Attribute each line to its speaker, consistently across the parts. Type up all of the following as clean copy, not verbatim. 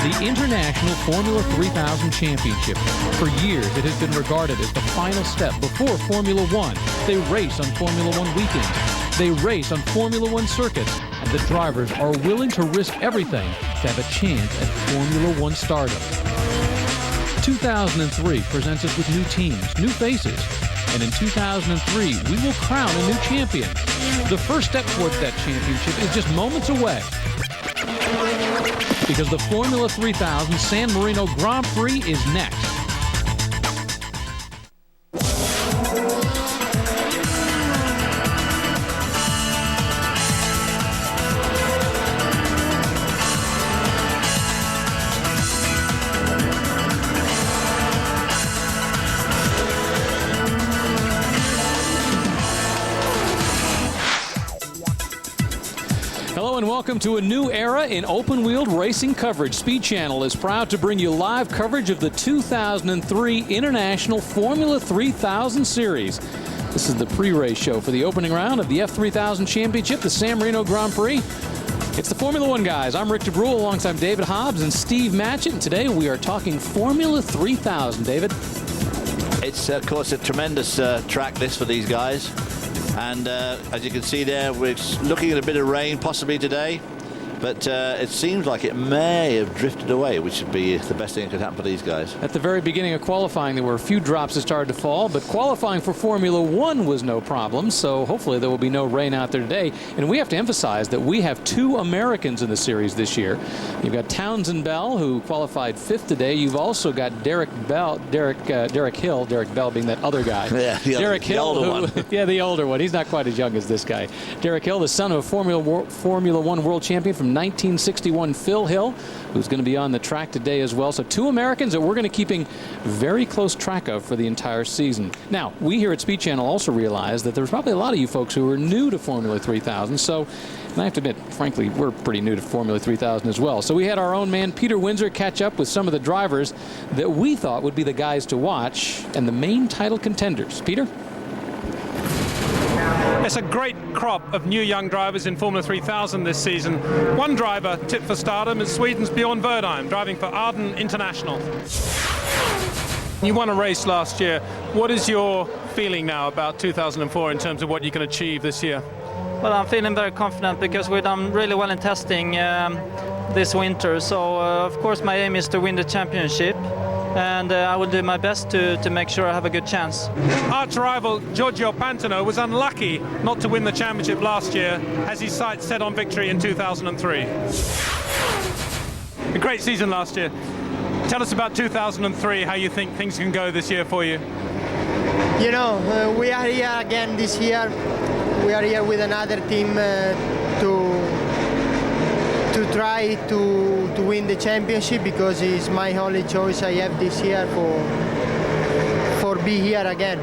Speaker 1: The International Formula 3000 Championship. For years, it has been regarded as the final step before Formula One. They race on Formula One weekends. They race on Formula One circuits. And the drivers are willing to risk everything to have a chance at Formula One stardom. 2003 presents us with new teams, new faces. And in 2003, we will crown a new champion. The first step towards that championship is just moments away. Because the Formula 3000 San Marino Grand Prix is next. Hello and welcome to a new era in open-wheeled racing coverage. Speed Channel is proud to bring you live coverage of the 2003 International Formula 3000 Series. This is the pre-race show for the opening round of the F3000 Championship, the San Marino Grand Prix. It's the Formula One guys. I'm Rick DeBrule alongside David Hobbs and Steve Matchett. And today we are talking Formula 3000. David?
Speaker 2: It's, of course, a tremendous track this for these guys. And as you can see there, we're looking at a bit of rain possibly today, but it seems like it may have drifted away, which would be the best thing that could happen for these guys.
Speaker 1: At the very beginning of qualifying, there were a few drops that started to fall, but qualifying for Formula One was no problem, so hopefully there will be no rain out there today. And we have to emphasize that we have two Americans in the series this year. You've got Townsend Bell, who qualified 5th today. You've also got Derek Hill, Derek Bell being that other guy.
Speaker 2: Yeah,
Speaker 1: Derek Hill,
Speaker 2: the older one.
Speaker 1: Yeah, the older one. He's not quite as young as this guy. Derek Hill, the son of a Formula One world champion from 1961, Phil Hill, who's going to be on the track today as well. So two Americans that we're going to keeping very close track of for the entire season. Now, we here at Speed Channel also realize that there's probably a lot of you folks who are new to Formula 3000. So, and I have to admit, frankly, we're pretty new to Formula 3000 as well. So we had our own man, Peter Windsor, catch up with some of the drivers that we thought would be the guys to watch and the main title contenders. Peter?
Speaker 3: It's a great crop of new young drivers in Formula 3000 this season. One driver tipped for stardom is Sweden's Bjorn Verdheim, driving for Arden International. You won a race last year. What is your feeling now about 2004 in terms of what you can achieve this year?
Speaker 4: Well, I'm feeling very confident because we've done really well in testing this winter. So, of course, my aim is to win the championship. And I will do my best to make sure I have a good chance.
Speaker 3: Arch rival Giorgio Pantano was unlucky not to win the championship last year, as his sights set on victory in 2003. A great season last year. Tell us about 2003, how you think things can go this year for you.
Speaker 5: You know, we are here again this year. We are here with another team to try to win the championship, because it's my only choice I have this year for be here again.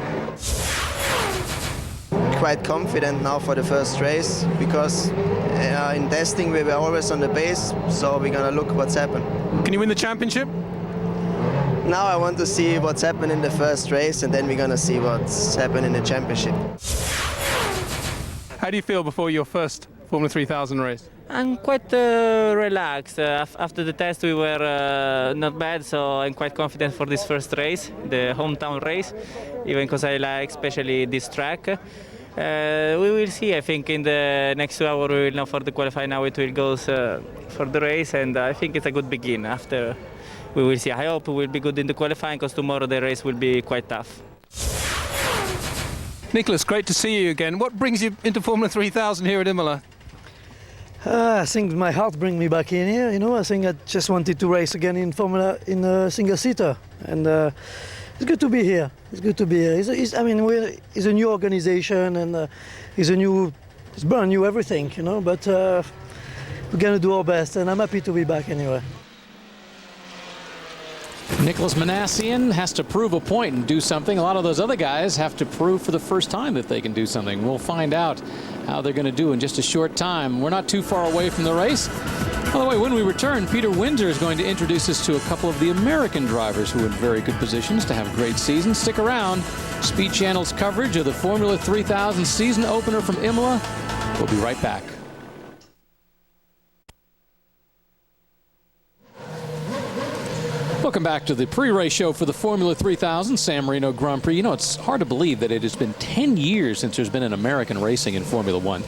Speaker 6: Quite confident now for the first race, because in testing we were always on the base, so we're gonna look what's happened.
Speaker 3: Can you win the championship?
Speaker 6: Now I want to see what's happened in the first race, and then we're gonna see what's happened in the championship.
Speaker 3: How do you feel before your first Formula 3000 race?
Speaker 4: I'm quite relaxed. After the test we were not bad, so I'm quite confident for this first race, the hometown race, even because I like especially this track. We will see. I think in the next 2 hours we will know for the qualifying how it will go for the race, and I think it's a good begin. After we will see. I hope we will be good in the qualifying, because tomorrow the race will be quite tough.
Speaker 3: Nicholas, great to see you again. What brings you into Formula 3000 here at Imola?
Speaker 7: I think my heart brings me back in here. You know, I think I just wanted to race again in Formula in a single-seater, and it's good to be here. It's good to be here. It's a new organization, and it's brand new everything, you know. But we're gonna do our best, and I'm happy to be back anyway.
Speaker 1: Nicholas Manassian has to prove a point and do something. A lot of those other guys have to prove for the first time that they can do something. We'll find out how they're going to do in just a short time. We're not too far away from the race. By the way, when we return, Peter Windsor is going to introduce us to a couple of the American drivers who are in very good positions to have great seasons. Stick around. Speed Channel's coverage of the Formula 3000 season opener from Imola. We'll be right back. Welcome back to the pre-race show for the Formula 3000 San Marino Grand Prix. You know, it's hard to believe that it has been 10 years since there's been an American racing in Formula One.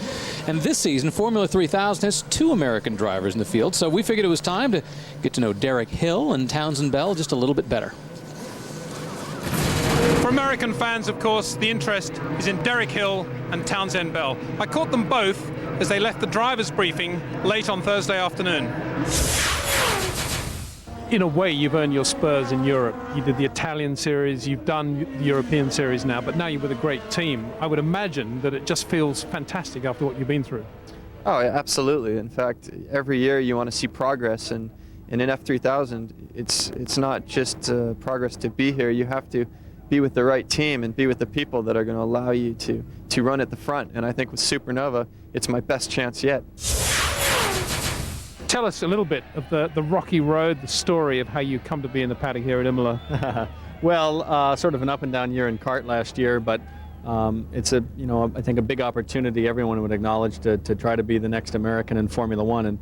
Speaker 1: And this season, Formula 3000 has 2 American drivers in the field. So we figured it was time to get to know Derek Hill and Townsend Bell just a little bit better.
Speaker 3: For American fans, of course, the interest is in Derek Hill and Townsend Bell. I caught them both as they left the driver's briefing late on Thursday afternoon. In a way, you've earned your spurs in Europe. You did the Italian series, you've done the European series now, but now you're with a great team. I would imagine that it just feels fantastic after what you've been through.
Speaker 8: Oh, yeah, absolutely. In fact, every year you want to see progress, and in F3000, it's not just progress to be here. You have to be with the right team and be with the people that are going to allow you to run at the front. And I think with Supernova, it's my best chance yet.
Speaker 3: Tell us a little bit of the rocky road, the story of how you come to be in the paddock here at Imola.
Speaker 9: Well, sort of an up and down year in kart last year, but it's a, I think a big opportunity everyone would acknowledge to try to be the next American in Formula One. And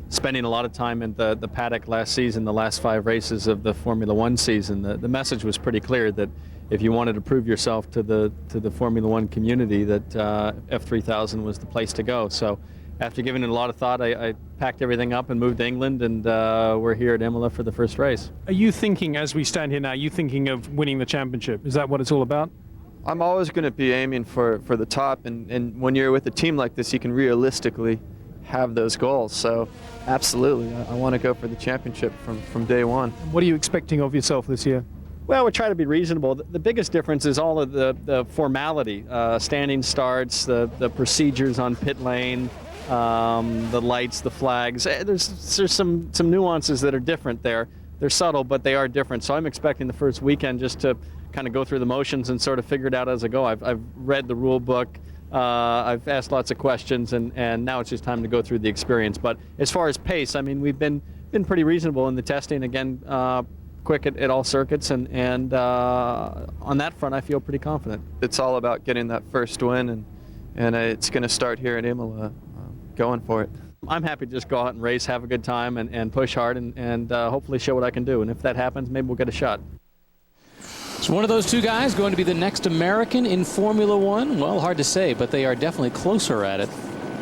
Speaker 9: spending a lot of time in the paddock last season, the last 5 races of the Formula One season, the message was pretty clear that if you wanted to prove yourself to the Formula One community, that F3000 was the place to go. So after giving it a lot of thought, I packed everything up and moved to England, and we're here at Imola for the first race.
Speaker 3: Are you thinking, as we stand here now, are you thinking of winning the championship? Is that what it's all about?
Speaker 8: I'm always going to be aiming for the top, and when you're with a team like this, you can realistically have those goals. So absolutely, I want to go for the championship from day one.
Speaker 3: What are you expecting of yourself this year?
Speaker 9: Well, we're trying to be reasonable. The biggest difference is all of the formality, standing starts, the procedures on pit lane, the lights, the flags. There's some nuances that are different there. They're subtle, but they are different. So I'm expecting the first weekend just to kind of go through the motions and sort of figure it out as I go. I've read the rule book. I've asked lots of questions, and now it's just time to go through the experience. But as far as pace, I mean, we've been pretty reasonable in the testing. Again, quick at all circuits, and on that front, I feel pretty confident.
Speaker 8: It's all about getting that first win, and it's going to start here at Imola. Going for it.
Speaker 9: I'm happy to just go out and race, have a good time, and push hard, and hopefully show what I can do. And if that happens, maybe we'll get a shot.
Speaker 1: So one of those 2 guys going to be the next American in Formula One? Well, hard to say, but they are definitely closer at it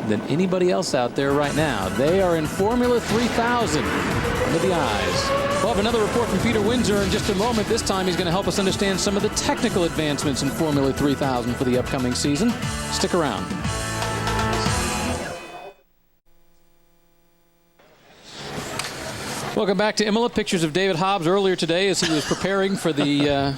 Speaker 1: than anybody else out there right now. They are in Formula 3000 under the eyes. We'll have another report from Peter Windsor in just a moment. This time he's going to help us understand some of the technical advancements in Formula 3000 for the upcoming season. Stick around. Welcome back to Imola. Pictures of David Hobbs earlier today as he was preparing for the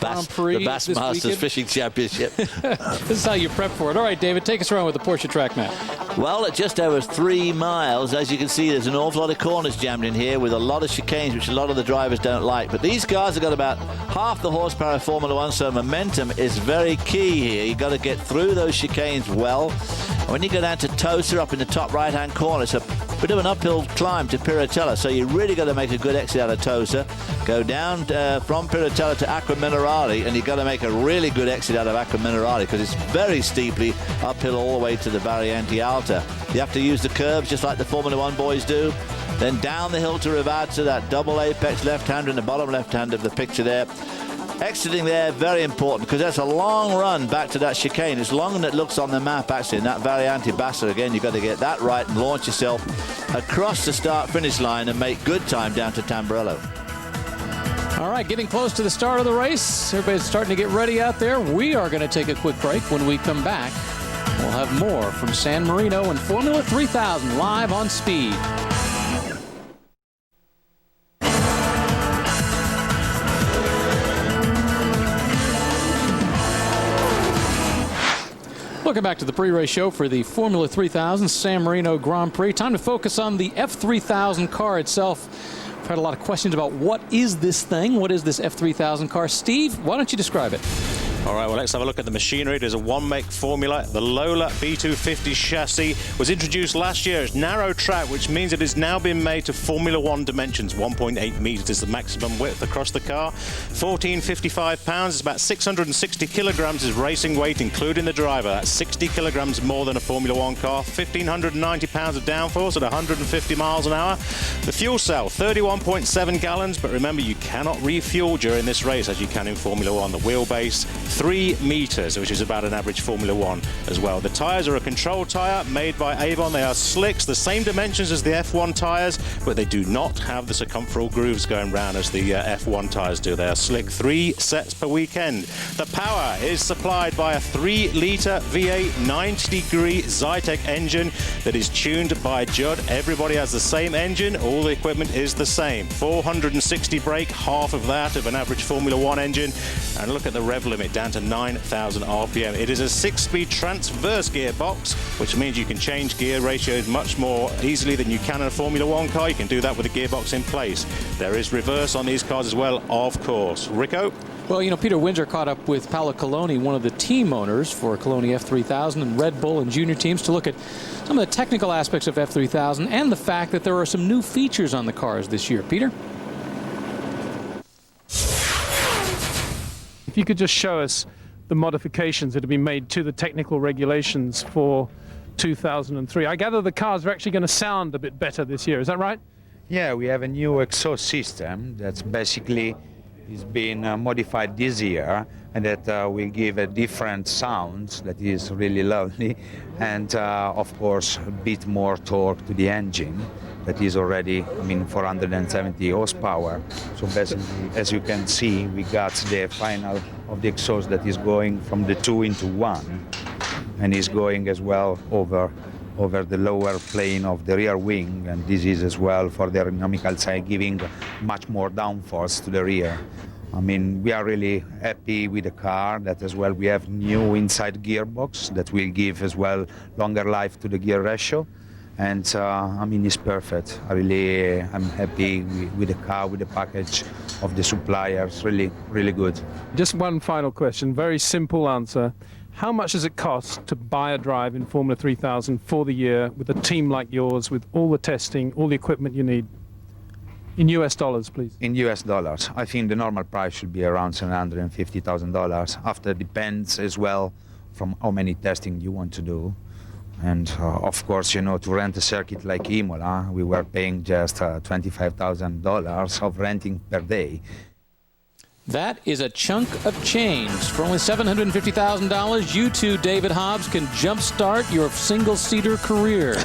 Speaker 1: Grand Prix,
Speaker 2: the Bass Masters Fishing Championship.
Speaker 1: This is how you prep for it. All right, David, take us around with the Porsche track map.
Speaker 2: Well, at just over 3 miles, as you can see, there's an awful lot of corners jammed in here with a lot of chicanes, which a lot of the drivers don't like. But these cars have got about half the horsepower of Formula One, so momentum is very key here. You've got to get through those chicanes well. And when you go down to Tosa up in the top right-hand corner, it's a bit of an uphill climb to Piratella, so you really got to make a good exit out of Tosa. Go down from Piratella to Acqua Minerale, and you've got to make a really good exit out of Acqua Minerale because it's very steeply uphill all the way to the Variante Alta. You have to use the curves just like the Formula One boys do. Then down the hill to Rivazza, that double apex left-hander in the bottom left-hand of the picture there. Exiting there, very important, because that's a long run back to that chicane. It's longer than it looks on the map, actually. And that Variante Bassa, again, you've got to get that right and launch yourself across the start-finish line and make good time down to Tamburello.
Speaker 1: All right, getting close to the start of the race. Everybody's starting to get ready out there. We are going to take a quick break. When we come back, we'll have more from San Marino and Formula 3000 live on Speed. Welcome back to the pre-race show for the Formula 3000 San Marino Grand Prix. Time to focus on the F3000 car itself. I've had a lot of questions about what is this thing? What is this F3000 car? Steve, why don't you describe it?
Speaker 10: All right, well, let's have a look at the machinery. It is a one-make formula. The Lola B250 chassis was introduced last year. It's narrow track, which means it has now been made to Formula One dimensions. 1.8 meters is the maximum width across the car. 1455 pounds is about 660 kilograms is racing weight, including the driver. That's 60 kilograms more than a Formula One car. 1,590 pounds of downforce at 150 miles an hour. The fuel cell, 31.7 gallons, but remember, you cannot refuel during this race as you can in Formula One. The wheelbase, 3 meters, which is about an average Formula One as well. The tyres are a control tyre made by Avon. They are slicks, the same dimensions as the F1 tyres, but they do not have the circumferential grooves going round as the F1 tyres do. They are slick, 3 sets per weekend. The power is supplied by a 3-litre V8 90-degree Zytec engine that is tuned by Judd. Everybody has the same engine. All the equipment is the same. 460 brake, half of that of an average Formula One engine. And look at the rev limit, down to 9,000 RPM. It is a 6-speed transverse gearbox, which means you can change gear ratios much more easily than you can in a Formula One car. You can do that with the gearbox in place. There is reverse on these cars as well, of course. Rico?
Speaker 1: Well, you know, Peter Windsor caught up with Paolo Coloni, one of the team owners for Coloni F3000 and Red Bull and junior teams, to look at some of the technical aspects of F3000 and the fact that there are some new features on the cars this year. Peter?
Speaker 3: If you could just show us the modifications that have been made to the technical regulations for 2003. I gather the cars are actually going to sound a bit better this year. Is that right?
Speaker 11: Yeah, we have a new exhaust system that's basically is being modified this year, and that will give a different sound that is really lovely, and of course a bit more torque to the engine that is already, 470 horsepower. So basically, as you can see, we got the final of the exhaust that is going from the 2 into 1, and is going as well over the lower plane of the rear wing, and this is as well for the aerodynamical side, giving much more downforce to the rear. We are really happy with the car. That as well, we have new inside gearbox that will give as well longer life to the gear ratio. And it's perfect. I'm happy with the car, with the package of the suppliers. Really, really good.
Speaker 3: Just one final question, very simple answer. How much does it cost to buy a drive in Formula 3000 for the year with a team like yours, with all the testing, all the equipment you need? In US dollars, please.
Speaker 11: In US dollars. I think the normal price should be around $750,000. After, depends as well from how many testing you want to do. And of course, to rent a circuit like Imola, we were paying just $25,000 of renting per day.
Speaker 1: That is a chunk of change. For only $750,000, you too, David Hobbs, can jumpstart your single-seater career.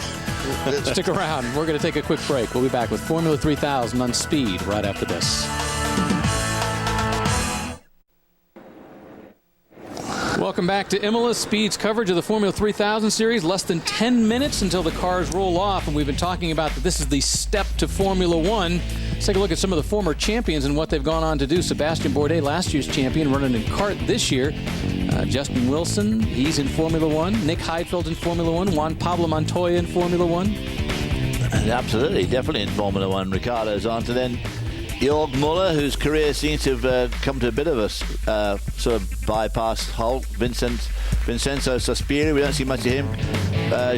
Speaker 1: Stick around. We're going to take a quick break. We'll be back with Formula 3000 on Speed right after this. Welcome back to Imola. Speed's coverage of the Formula 3000 series. Less than 10 minutes until the cars roll off, and we've been talking about that this is the step to Formula One. Let's take a look at some of the former champions and what they've gone on to do. Sebastian Bourdais, last year's champion, running in kart this year. Justin Wilson, he's in Formula One. Nick Heidfeld in Formula One. Juan Pablo Montoya in Formula One.
Speaker 2: Absolutely, definitely in Formula One. Ricardo's on to then Jörg Muller, whose career seems to have come to a bit of a sort of bypass halt. Vincenzo Sospiri, we don't see much of him.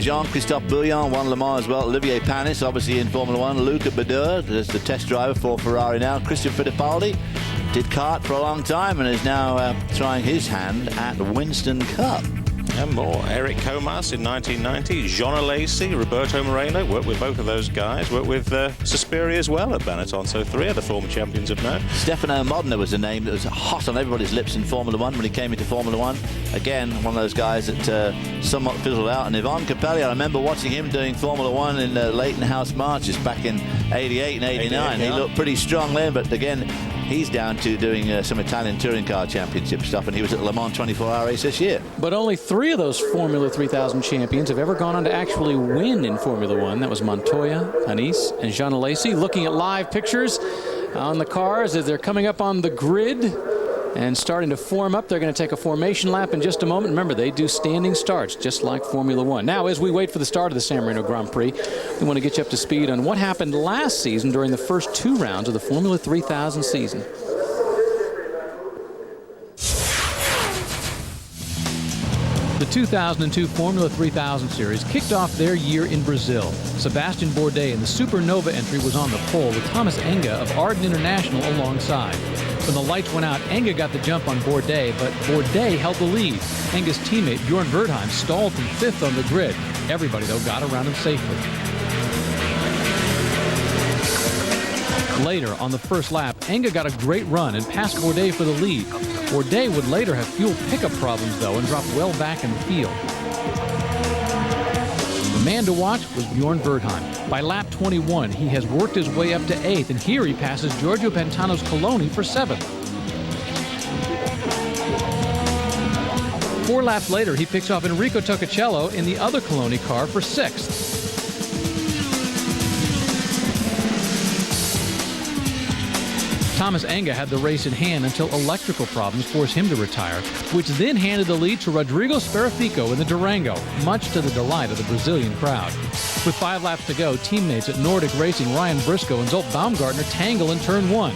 Speaker 2: Jean-Christophe Bouillon won Le Mans as well. Olivier Panis, obviously in Formula One. Luca Badoer, there's the test driver for Ferrari now. Christian Fittipaldi did kart for a long time and is now trying his hand at Winston Cup.
Speaker 10: And more. Eric Comas in 1990, Jean Alesi, Roberto Moreno, worked with both of those guys, worked with Sospiri as well at Benetton, so 3 of the former champions of now.
Speaker 2: Stefano Modena was a name that was hot on everybody's lips in Formula One when he came into Formula One. Again, one of those guys that somewhat fizzled out. And Yvonne Capelli, I remember watching him doing Formula One in the Leighton House marches back in 88 and 89. He looked pretty strong then, but again, he's down to doing some Italian touring car championship stuff, and he was at Le Mans 24-hour race this year.
Speaker 1: But only 3 of those Formula 3000 champions have ever gone on to actually win in Formula One. That was Montoya, Panis, and Jean Alesi. Looking at live pictures on the cars as they're coming up on the grid and starting to form up. They're going to take a formation lap in just a moment. Remember, they do standing starts just like Formula One. Now, as we wait for the start of the San Marino Grand Prix, we want to get you up to speed on what happened last season during the first 2 rounds of the Formula 3000 season. 2002 Formula 3000 Series kicked off their year in Brazil. Sebastian Bourdais in the Supernova entry was on the pole with Thomas Enga of Arden International alongside. When the lights went out, Enga got the jump on Bourdais, but Bourdais held the lead. Enga's teammate Bjorn Verdheim stalled from 5th on the grid. Everybody, though, got around him safely. Later, on the first lap, Enga got a great run and passed Bourdais for the lead. Bourdais would later have fuel pickup problems, though, and drop well back in the field. The man to watch was Bjorn Verdheim. By lap 21, he has worked his way up to 8th, and here he passes Giorgio Pantano's Coloni for 7th. 4 laps later, he picks off Enrico Toccacello in the other Coloni car for 6th. Thomas Enga had the race in hand until electrical problems forced him to retire, which then handed the lead to Rodrigo Sperafico in the Durango, much to the delight of the Brazilian crowd. With 5 laps to go, teammates at Nordic Racing Ryan Briscoe and Zolt Baumgartner tangle in turn 1.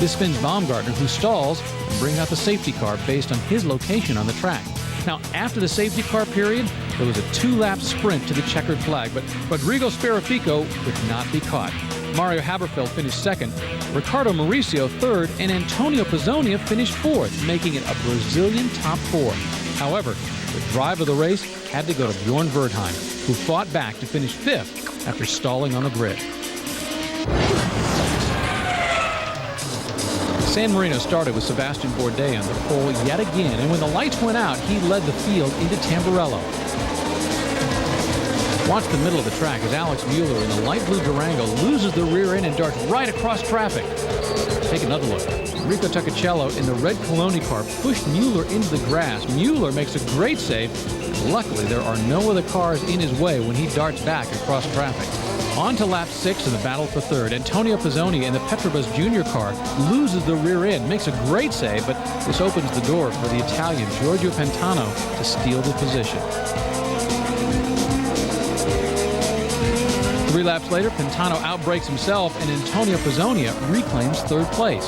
Speaker 1: This spins Baumgartner, who stalls and brings out the safety car based on his location on the track. Now, after the safety car period, there was a 2-lap sprint to the checkered flag, but Rodrigo Sperafico could not be caught. Mario Haberfeld finished 2nd, Ricardo Mauricio 3rd, and Antonio Pizzonia finished 4th, making it a Brazilian top 4. However, the drive of the race had to go to Bjorn Verdheim, who fought back to finish 5th after stalling on the grid. San Marino started with Sebastian Bourdais on the pole yet again, and when the lights went out, he led the field into Tamburello. Watch the middle of the track as Alex Mueller in the light blue Durango loses the rear end and darts right across traffic. Take another look. Enrico Toccacello in the red Coloni car pushed Mueller into the grass. Mueller makes a great save. Luckily, there are no other cars in his way when he darts back across traffic. On to lap 6 in the battle for 3rd. Antonio Pizzonia in the Petrobras Junior car loses the rear end, makes a great save, but this opens the door for the Italian Giorgio Pantano to steal the position. 3 laps later, Pantano outbrakes himself, and Antonio Pizzonia reclaims 3rd place.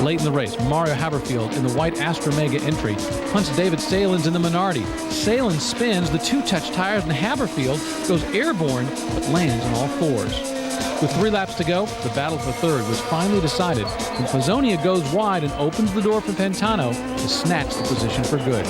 Speaker 1: Late in the race, Mario Haberfield in the white Astra Mega entry hunts David Salins in the Minardi. Salins spins the 2-touch tires, and Haberfield goes airborne but lands on all 4s. With 3 laps to go, the battle for 3rd was finally decided when Pizzonia goes wide and opens the door for Pantano to snatch the position for good.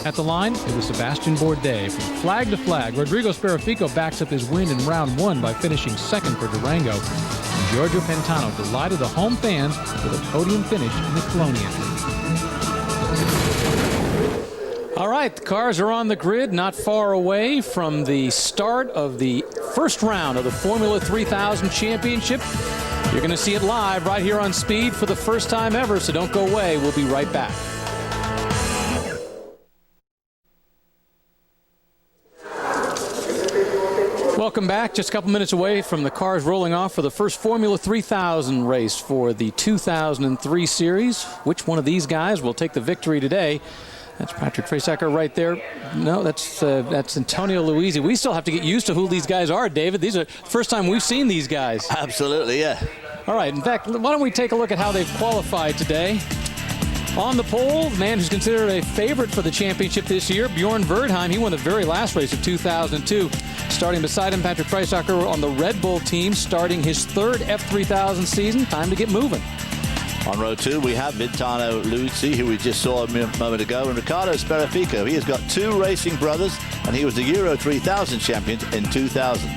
Speaker 1: At the line, it was Sebastian Bourdais. From flag to flag, Rodrigo Sperafico backs up his win in round 1 by finishing 2nd for Durango. And Giorgio Pantano delighted the home fans with a podium finish in the Coloni entry. All right, the cars are on the grid, not far away from the start of the first round of the Formula 3000 Championship. You're going to see it live right here on Speed for the first time ever, so don't go away. We'll be right back. Welcome back. Just a couple minutes away from the cars rolling off for the first Formula 3000 race for the 2003 series. Which one of these guys will take the victory today? That's Patrick Tresacker right there. No, that's Antonio Luisi. We still have to get used to who these guys are, David. These are the first time we've seen these guys.
Speaker 2: Absolutely, yeah.
Speaker 1: All right, in fact, why don't we take a look at how they've qualified today. On the pole, the man who's considered a favorite for the championship this year, Bjorn Verdheim. He won the very last race of 2002. Starting beside him, Patrick Tresacker on the Red Bull team, starting his 3rd F3000 season. Time to get moving.
Speaker 2: On row 2, we have Vintano Luisi, who we just saw a moment ago, and Ricardo Sperafico. He has got 2 racing brothers, and he was the Euro 3000 champion in 2000.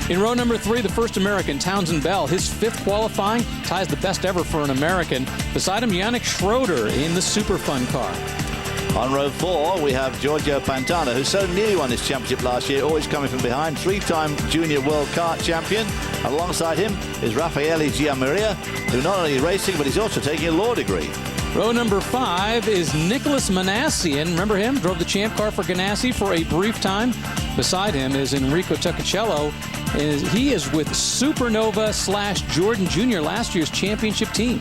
Speaker 1: In row number 3, the first American, Townsend Bell. His 5th qualifying ties the best ever for an American. Beside him, Yannick Schroeder in the Super Fun car.
Speaker 2: On row 4, we have Giorgio Pantano, who so nearly won his championship last year, always coming from behind. 3-time Junior World Kart champion. Alongside him is Raffaele Giammaria, who not only is racing, but he's also taking a law degree.
Speaker 1: Row number 5 is Nicholas Manassian. Remember him? Drove the champ car for Ganassi for a brief time. Beside him is Enrico Toccacello. He is with Supernova / Jordan Jr., last year's championship team.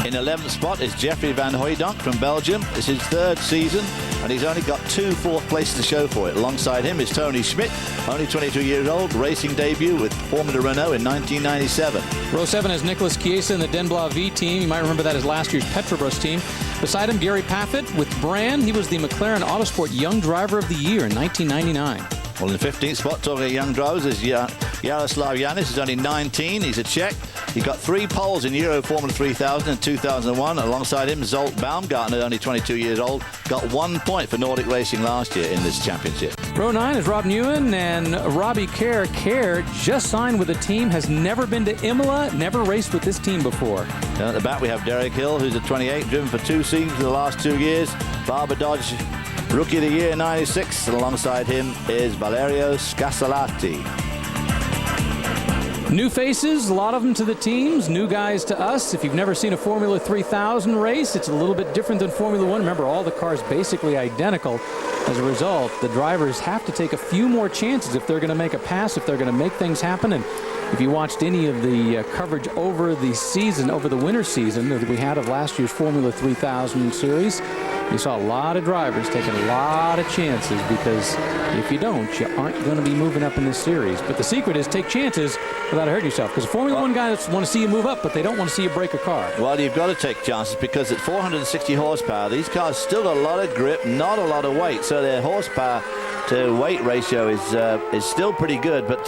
Speaker 2: In 11th spot is Jeffrey van Hooijdonk from Belgium. It's his 3rd season, and he's only got 2 4th places to show for it. Alongside him is Tony Schmidt, only 22 years old, racing debut with Formula Renault in 1997.
Speaker 1: Row 7 has Nicholas Chiesa in the Denbla V team. You might remember that as last year's Petrobras team. Beside him, Gary Paffett with Brand. He was the McLaren Autosport Young Driver of the Year in 1999.
Speaker 2: Well, in the 15th spot, talking of young drivers, is Jaroslav Janis. He's only 19. He's a Czech. He got 3 poles in Euro Formula 3000 in 2001. Alongside him, Zolt Baumgartner, only 22 years old, got 1 point for Nordic Racing last year in this championship.
Speaker 1: Row 9 is Rob Newen and Robbie Kerr. Kerr just signed with a team, has never been to Imola, never raced with this team before.
Speaker 2: And at the back, we have Derek Hill, who's at 28, driven for 2 seasons in the last 2 years. Barber Dodge Rookie of the Year, 96. And alongside him is Valerio Scasalati.
Speaker 1: New faces, a lot of them to the teams, new guys to us. If you've never seen a Formula 3000 race, it's a little bit different than Formula 1. Remember, all the cars basically identical. As a result, the drivers have to take a few more chances if they're going to make a pass, if they're going to make things happen. And if you watched any of the coverage over the season, over the winter season that we had of last year's Formula 3000 series, you saw a lot of drivers taking a lot of chances, because if you don't, you aren't going to be moving up in this series. But the secret is take chances without hurting yourself, because Formula 1 guys want to see you move up, but they don't want to see you break a car.
Speaker 2: Well, you've got to take chances, because at 460 horsepower, these cars still got a lot of grip, not a lot of weight, so their horsepower to weight ratio is still pretty good, but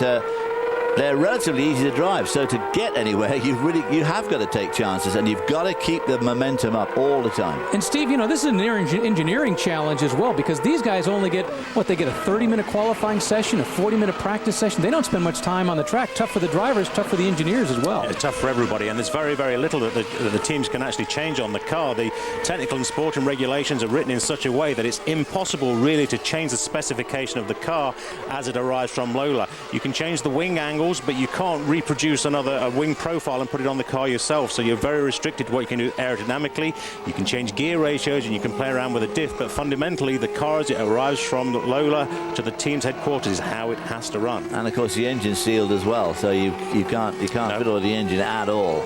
Speaker 2: they're relatively easy to drive. So to get anywhere, you have got to take chances, and you've got to keep the momentum up all the time.
Speaker 1: And Steve, you know, this is an engineering challenge as well, because these guys only get, they get a 30-minute qualifying session, a 40-minute practice session. They don't spend much time on the track. Tough for the drivers, tough for the engineers as well.
Speaker 10: Yeah, tough for everybody, and there's very, very little that the teams can actually change on the car. The technical and sporting regulations are written in such a way that it's impossible really to change the specification of the car as it arrives from Lola. You can change the wing angle, but you can't reproduce a wing profile and put it on the car yourself, so you're very restricted to what you can do aerodynamically. You can change gear ratios and you can play around with a diff, but fundamentally the car as it arrives from Lola to the team's headquarters is how it has to run.
Speaker 2: And of course the engine's sealed as well, so you can't fiddle the engine at all.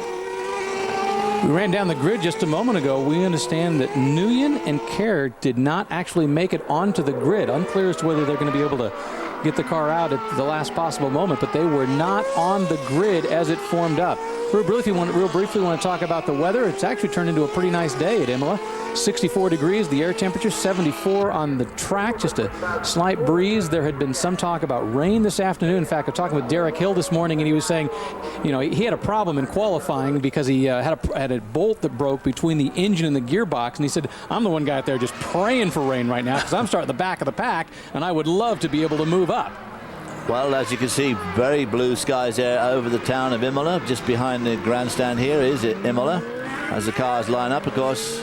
Speaker 1: We ran down the grid just a moment ago. We understand that Nguyen and Kerr did not actually make it onto the grid. Unclear as to whether they're going to be able to get the car out at the last possible moment, but they were not on the grid as it formed up. Real briefly want to talk about the weather. It's actually turned into a pretty nice day at Imola. 64 degrees, the air temperature, 74 on the track, just a slight breeze. There had been some talk about rain this afternoon. In fact, I'm talking with Derek Hill this morning, and he was saying, you know, he had a problem in qualifying because he had a bolt that broke between the engine and the gearbox, and he said, I'm the one guy out there just praying for rain right now, because I'm starting at the back of the pack, and I would love to be able to move up.
Speaker 2: Well, as you can see, very blue skies there over the town of Imola. Just behind the grandstand here is Imola. As the cars line up, of course,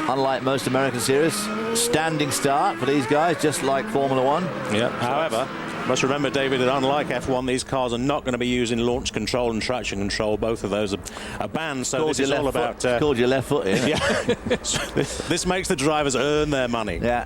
Speaker 2: unlike most American series, standing start for these guys, just like Formula 1.
Speaker 10: Yeah. However, must remember, David, that unlike F1, these cars are not going to be using launch control and traction control. Both of those are banned. So this is all about.
Speaker 2: It's called your left foot, isn't it?
Speaker 10: Yeah. This makes the drivers earn their money.
Speaker 2: Yeah.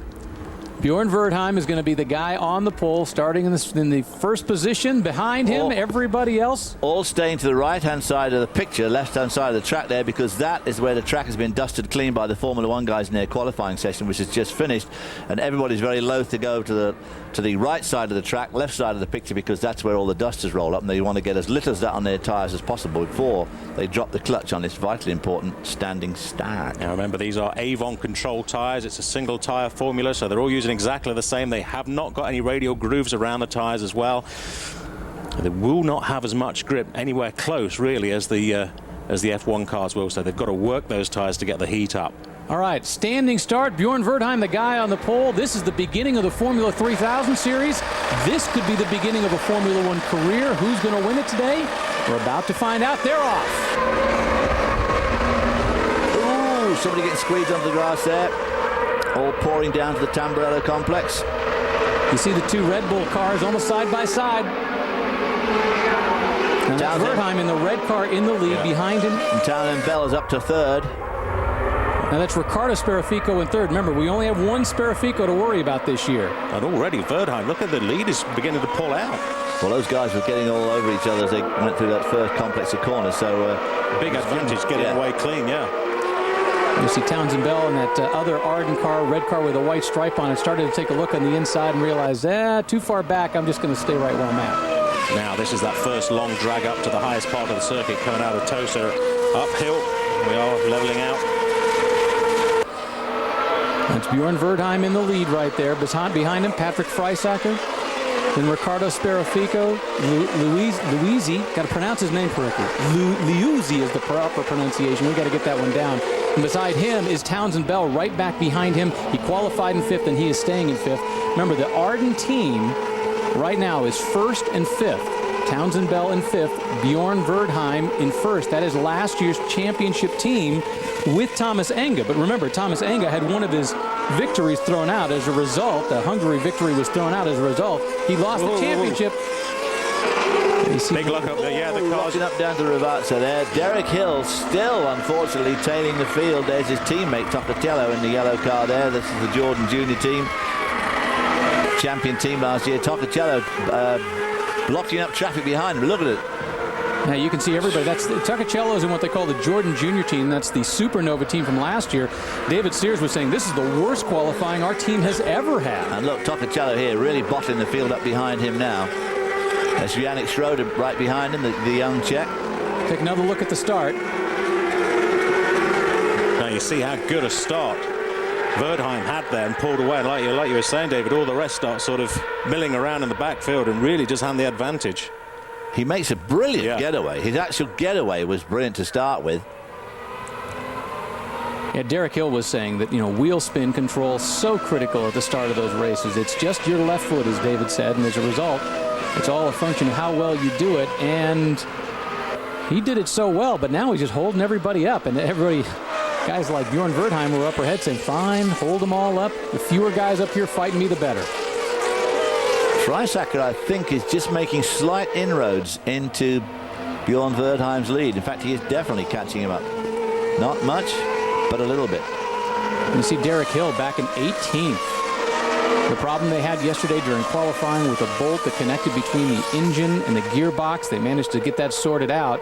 Speaker 1: Bjorn Verdheim is going to be the guy on the pole, starting in the first position. Behind him, everybody else.
Speaker 2: All staying to the right-hand side of the picture, left-hand side of the track there, because that is where the track has been dusted clean by the Formula 1 guys in their qualifying session, which has just finished. And everybody's very loath to go to the right side of the track, left side of the picture, because that's where all the dusters roll up, and they want to get as little of that on their tyres as possible before they drop the clutch on this vitally important standing start.
Speaker 10: Now remember, these are Avon control tyres. It's a single tyre formula, so they're all using exactly the same. They have not got any radial grooves around the tyres as well. They will not have as much grip anywhere close, really, as the F1 cars will, so they've got to work those tyres to get the heat up.
Speaker 1: All right, standing start. Bjorn Verdheim, the guy on the pole. This is the beginning of the Formula 3000 series. This could be the beginning of a Formula 1 career. Who's going to win it today? We're about to find out. They're off.
Speaker 2: Ooh, somebody getting squeezed under the grass there. All pouring down to the Tamburello complex.
Speaker 1: You see the two Red Bull cars almost side by side. And that's Verdheim in the red car in the lead behind him.
Speaker 2: And Townend Bell is up to third.
Speaker 1: Now that's Riccardo Sparafico in third. Remember, we only have one Sparafico to worry about this year.
Speaker 10: And already Verdheim, look at the lead, is beginning to pull out.
Speaker 2: Well, those guys were getting all over each other as they went through that first complex of corners. So
Speaker 10: big advantage getting away clean, yeah.
Speaker 1: You see Townsend Bell in that other Arden car, red car with a white stripe on it, started to take a look on the inside and realized, too far back, I'm just going to stay right where I'm at.
Speaker 10: Now this is that first long drag up to the highest part of the circuit coming out of Tosa. Uphill, we are leveling out.
Speaker 1: That's Bjorn Verdheim in the lead right there. Behind him, Patrick Freisacker. Then Ricardo Sperafico. Luisi, got to pronounce his name correctly. Liuzzi is the proper pronunciation. We got to get that one down. And beside him is Townsend Bell right back behind him. He qualified in 5th and he is staying in 5th. Remember, the Arden team right now is 1st and 5th. Townsend Bell in 5th, Bjorn Verdheim in 1st. That is last year's championship team with Thomas Enga. But remember, Thomas Enga had one of his victories thrown out as a result. The Hungary victory was thrown out as a result. He lost the championship.
Speaker 10: Big luck up there. Yeah, the car's
Speaker 2: up down to Ravazza there. Derek Hill still, unfortunately, tailing the field. There's his teammate, Tocatello, in the yellow car there. This is the Jordan Junior team. Champion team last year. Tocatello blocking up traffic behind him. Look at it.
Speaker 1: Now you can see everybody. That's Tocatello's in what they call the Jordan Junior team. That's the Supernova team from last year. David Sears was saying this is the worst qualifying our team has ever had.
Speaker 2: And look, Tocatello here really bottling the field up behind him now. There's Yannick Schroeder right behind him, the young Czech.
Speaker 1: Take another look at the start.
Speaker 10: Now you see how good a start Verdheim had there and pulled away. And like you were saying, David, all the rest start sort of milling around in the backfield and really just hand the advantage.
Speaker 2: He makes a brilliant getaway. His actual getaway was brilliant to start with.
Speaker 1: Yeah, Derek Hill was saying that, wheel spin control so critical at the start of those races. It's just your left foot, as David said, and as a result, it's all a function of how well you do it. And he did it so well, but now he's just holding everybody up. And everybody, guys like Bjorn Verdheim were up ahead saying, fine, hold them all up. The fewer guys up here fighting me, the better.
Speaker 2: Freisacker, I think, is just making slight inroads into Bjorn Verdheim's lead. In fact, he is definitely catching him up. Not much, but a little bit.
Speaker 1: You see Derek Hill back in 18th. The problem they had yesterday during qualifying with a bolt that connected between the engine and the gearbox, they managed to get that sorted out.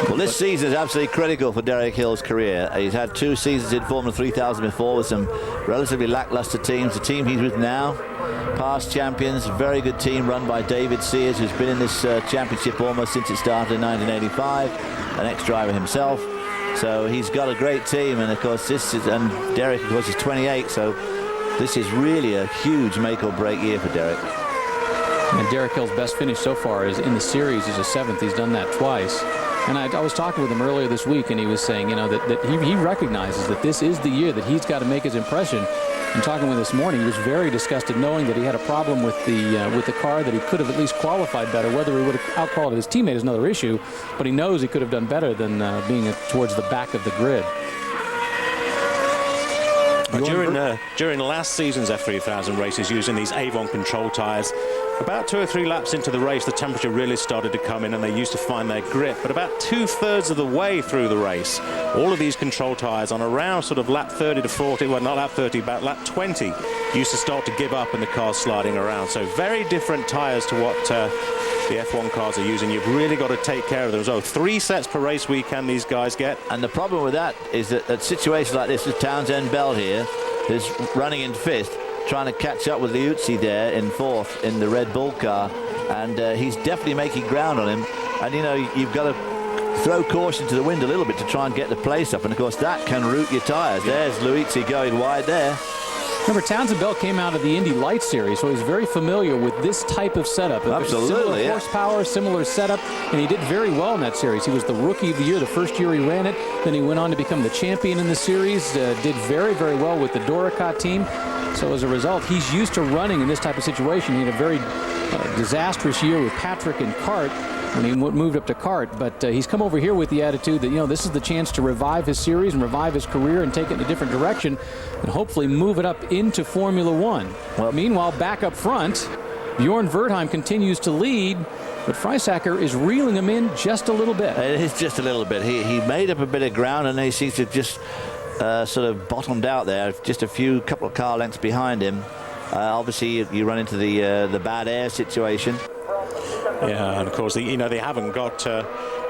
Speaker 2: Well, this season is absolutely critical for Derek Hill's career. He's had 2 seasons in Formula 3000 before with some relatively lackluster teams. The team he's with now, past champions, very good team run by David Sears, who's been in this championship almost since it started in 1985, an ex-driver himself. So he's got a great team, and of course and Derek, of course, is 28, so this is really a huge make-or-break year for Derek.
Speaker 1: And Derek Hill's best finish so far is in the series is a 7th. He's done that twice. And I was talking with him earlier this week, and he was saying, that he recognizes that this is the year that he's got to make his impression. And talking with him this morning, he was very disgusted knowing that he had a problem with the car, that he could have at least qualified better. Whether he would have outqualified his teammate is another issue, but he knows he could have done better than being towards the back of the grid.
Speaker 10: During last season's F3000 races using these Avon control tyres, about 2 or 3 laps into the race, the temperature really started to come in and they used to find their grip. But about 2/3 of the way through the race, all of these control tyres on around sort of lap 30 to 40, well, not lap 30, about lap 20, used to start to give up and the car's sliding around. So very different tyres to what the F1 cars are using. You've really got to take care of them. So 3 sets per race weekend these guys get.
Speaker 2: And the problem with that is that at situations like this, with Townsend Bell here, who's running in 5th, trying to catch up with Liuzzi there in 4th in the Red Bull car, and he's definitely making ground on him. And you've got to throw caution to the wind a little bit to try and get the place up, and of course that can root your tires. There's Liuzzi going wide there.
Speaker 1: Remember, Townsend Bell came out of the Indy Light Series, so he's very familiar with this type of setup.
Speaker 2: Absolutely,
Speaker 1: similar horsepower, similar setup, and he did very well in that series. He was the Rookie of the Year the first year he ran it. Then he went on to become the champion in the series, did very, very well with the Dorica team. So as a result, he's used to running in this type of situation. He had a very disastrous year with Patrick and kart when he moved up to kart. But he's come over here with the attitude that, this is the chance to revive his series and revive his career and take it in a different direction and hopefully move it up into Formula One. Well, meanwhile, back up front, Bjorn Verdheim continues to lead, but Freisacker is reeling him in just a little bit.
Speaker 2: It is just a little bit. He made up a bit of ground, and he seems to just sort of bottomed out there, just a couple of car lengths behind him. Obviously, you run into the bad air situation.
Speaker 10: Yeah, and of course, they haven't got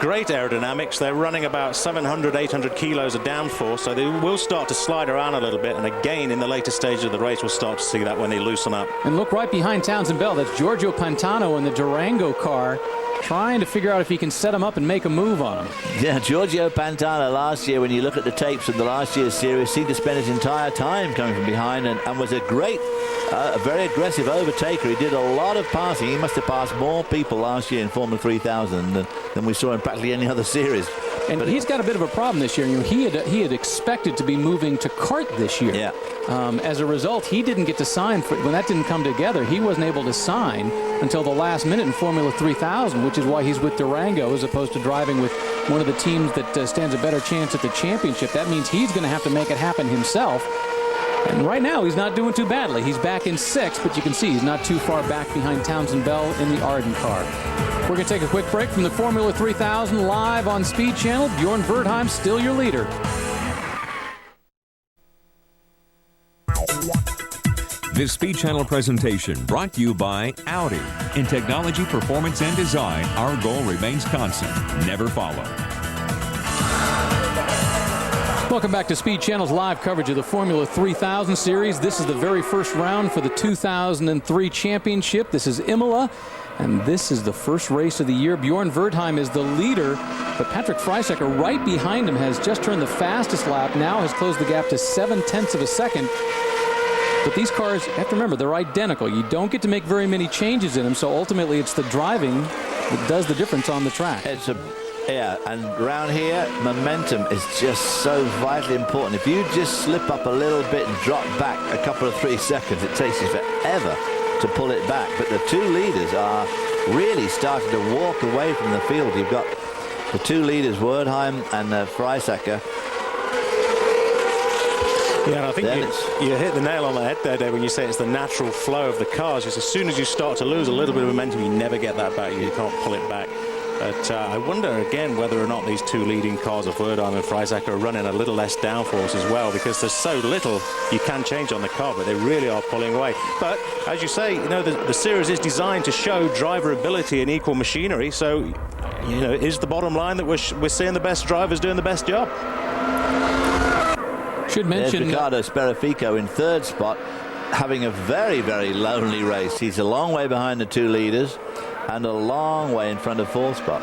Speaker 10: great aerodynamics. They're running about 700, 800 kilos of downforce, so they will start to slide around a little bit. And again, in the later stages of the race, we'll start to see that when they loosen up.
Speaker 1: And look right behind Townsend Bell. That's Giorgio Pantano in the Durango car, trying to figure out if he can set him up and make a move on him.
Speaker 2: Yeah, Giorgio Pantano last year, when you look at the tapes of the last year's series, seemed to spend his entire time coming from behind and was a great, very aggressive overtaker. He did a lot of passing. He must have passed more people last year in Formula 3000 than we saw in practically any other series.
Speaker 1: And he's got a bit of a problem this year. You know, he had expected to be moving to kart this year.
Speaker 2: Yeah.
Speaker 1: As a result, he didn't get to sign when that didn't come together. He wasn't able to sign until the last minute in Formula 3000, which is why he's with Durango as opposed to driving with one of the teams that stands a better chance at the championship. That means he's going to have to make it happen himself. And right now, he's not doing too badly. He's back in 6th, but you can see he's not too far back behind Townsend Bell in the Arden car. We're going to take a quick break from the Formula 3000 live on Speed Channel. Bjorn Verdheim still your leader.
Speaker 12: This Speed Channel presentation brought to you by Audi. In technology, performance, and design, our goal remains constant. Never follow.
Speaker 1: Welcome back to Speed Channel's live coverage of the Formula 3000 series. This is the very first round for the 2003 championship. This is Imola, and this is the first race of the year. Bjorn Verdheim is the leader, but Patrick Freisecker right behind him has just turned the fastest lap, now has closed the gap to 0.7 of a second. But these cars, you have to remember, they're identical. You don't get to make very many changes in them, so ultimately it's the driving that does the difference on the track.
Speaker 2: Yeah, and around here, momentum is just so vitally important. If you just slip up a little bit and drop back a couple of 3 seconds, it takes you forever to pull it back. But the two leaders are really starting to walk away from the field. You've got the two leaders, Verdheim and Freisecker.
Speaker 10: Yeah, and I think you hit the nail on the head there, Dave, when you say it's the natural flow of the cars. Just as soon as you start to lose a little bit of momentum, you never get that back. You can't pull it back. But I wonder again whether or not these two leading cars of Verdheim and Freisecker are running a little less downforce as well, because there's so little you can change on the car, but they really are pulling away. But as you say, you know, the series is designed to show driver ability and equal machinery. So, you know, is the bottom line that we're seeing the best drivers doing the best job?
Speaker 1: Should mention
Speaker 2: Riccardo Sperafico in 3rd spot, having a very, very lonely race. He's a long way behind the two leaders and a long way in front of 4th spot.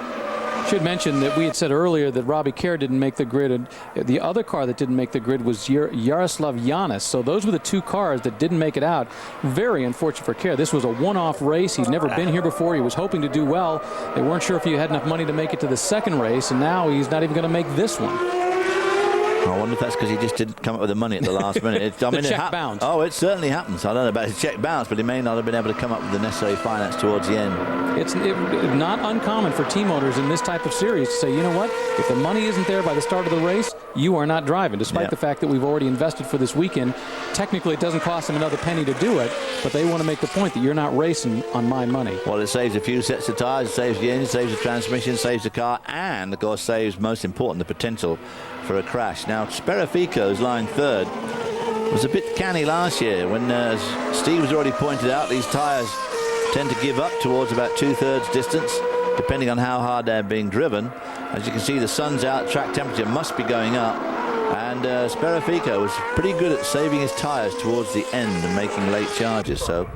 Speaker 1: Should mention that we had said earlier that Robbie Kerr didn't make the grid, and the other car that didn't make the grid was Jaroslav Janis. So those were the two cars that didn't make it out. Very unfortunate for Kerr. This was a one-off race. He's never been here before. He was hoping to do well. They weren't sure if he had enough money to make it to the second race, and now he's not even going to make this one.
Speaker 2: I wonder if that's because he just didn't come up with the money at the last minute.
Speaker 1: The check bounced.
Speaker 2: Oh, it certainly happens. I don't know about his check bounce, but he may not have been able to come up with the necessary finance towards the end.
Speaker 1: It's not uncommon for team owners in this type of series to say, you know what, if the money isn't there by the start of the race, you are not driving, despite the fact that we've already invested for this weekend. Technically, it doesn't cost them another penny to do it, but they want to make the point that you're not racing on my money.
Speaker 2: Well, it saves a few sets of tires, it saves the engine, saves the transmission, saves the car, and, of course, saves, most important, the potential for a crash. Now, Sperafico's lying 3rd. Was a bit canny last year when, as Steve has already pointed out, these tires tend to give up towards about 2/3 distance, depending on how hard they're being driven. As you can see, the sun's out, track temperature must be going up, and Sperafico was pretty good at saving his tires towards the end and making late charges. So,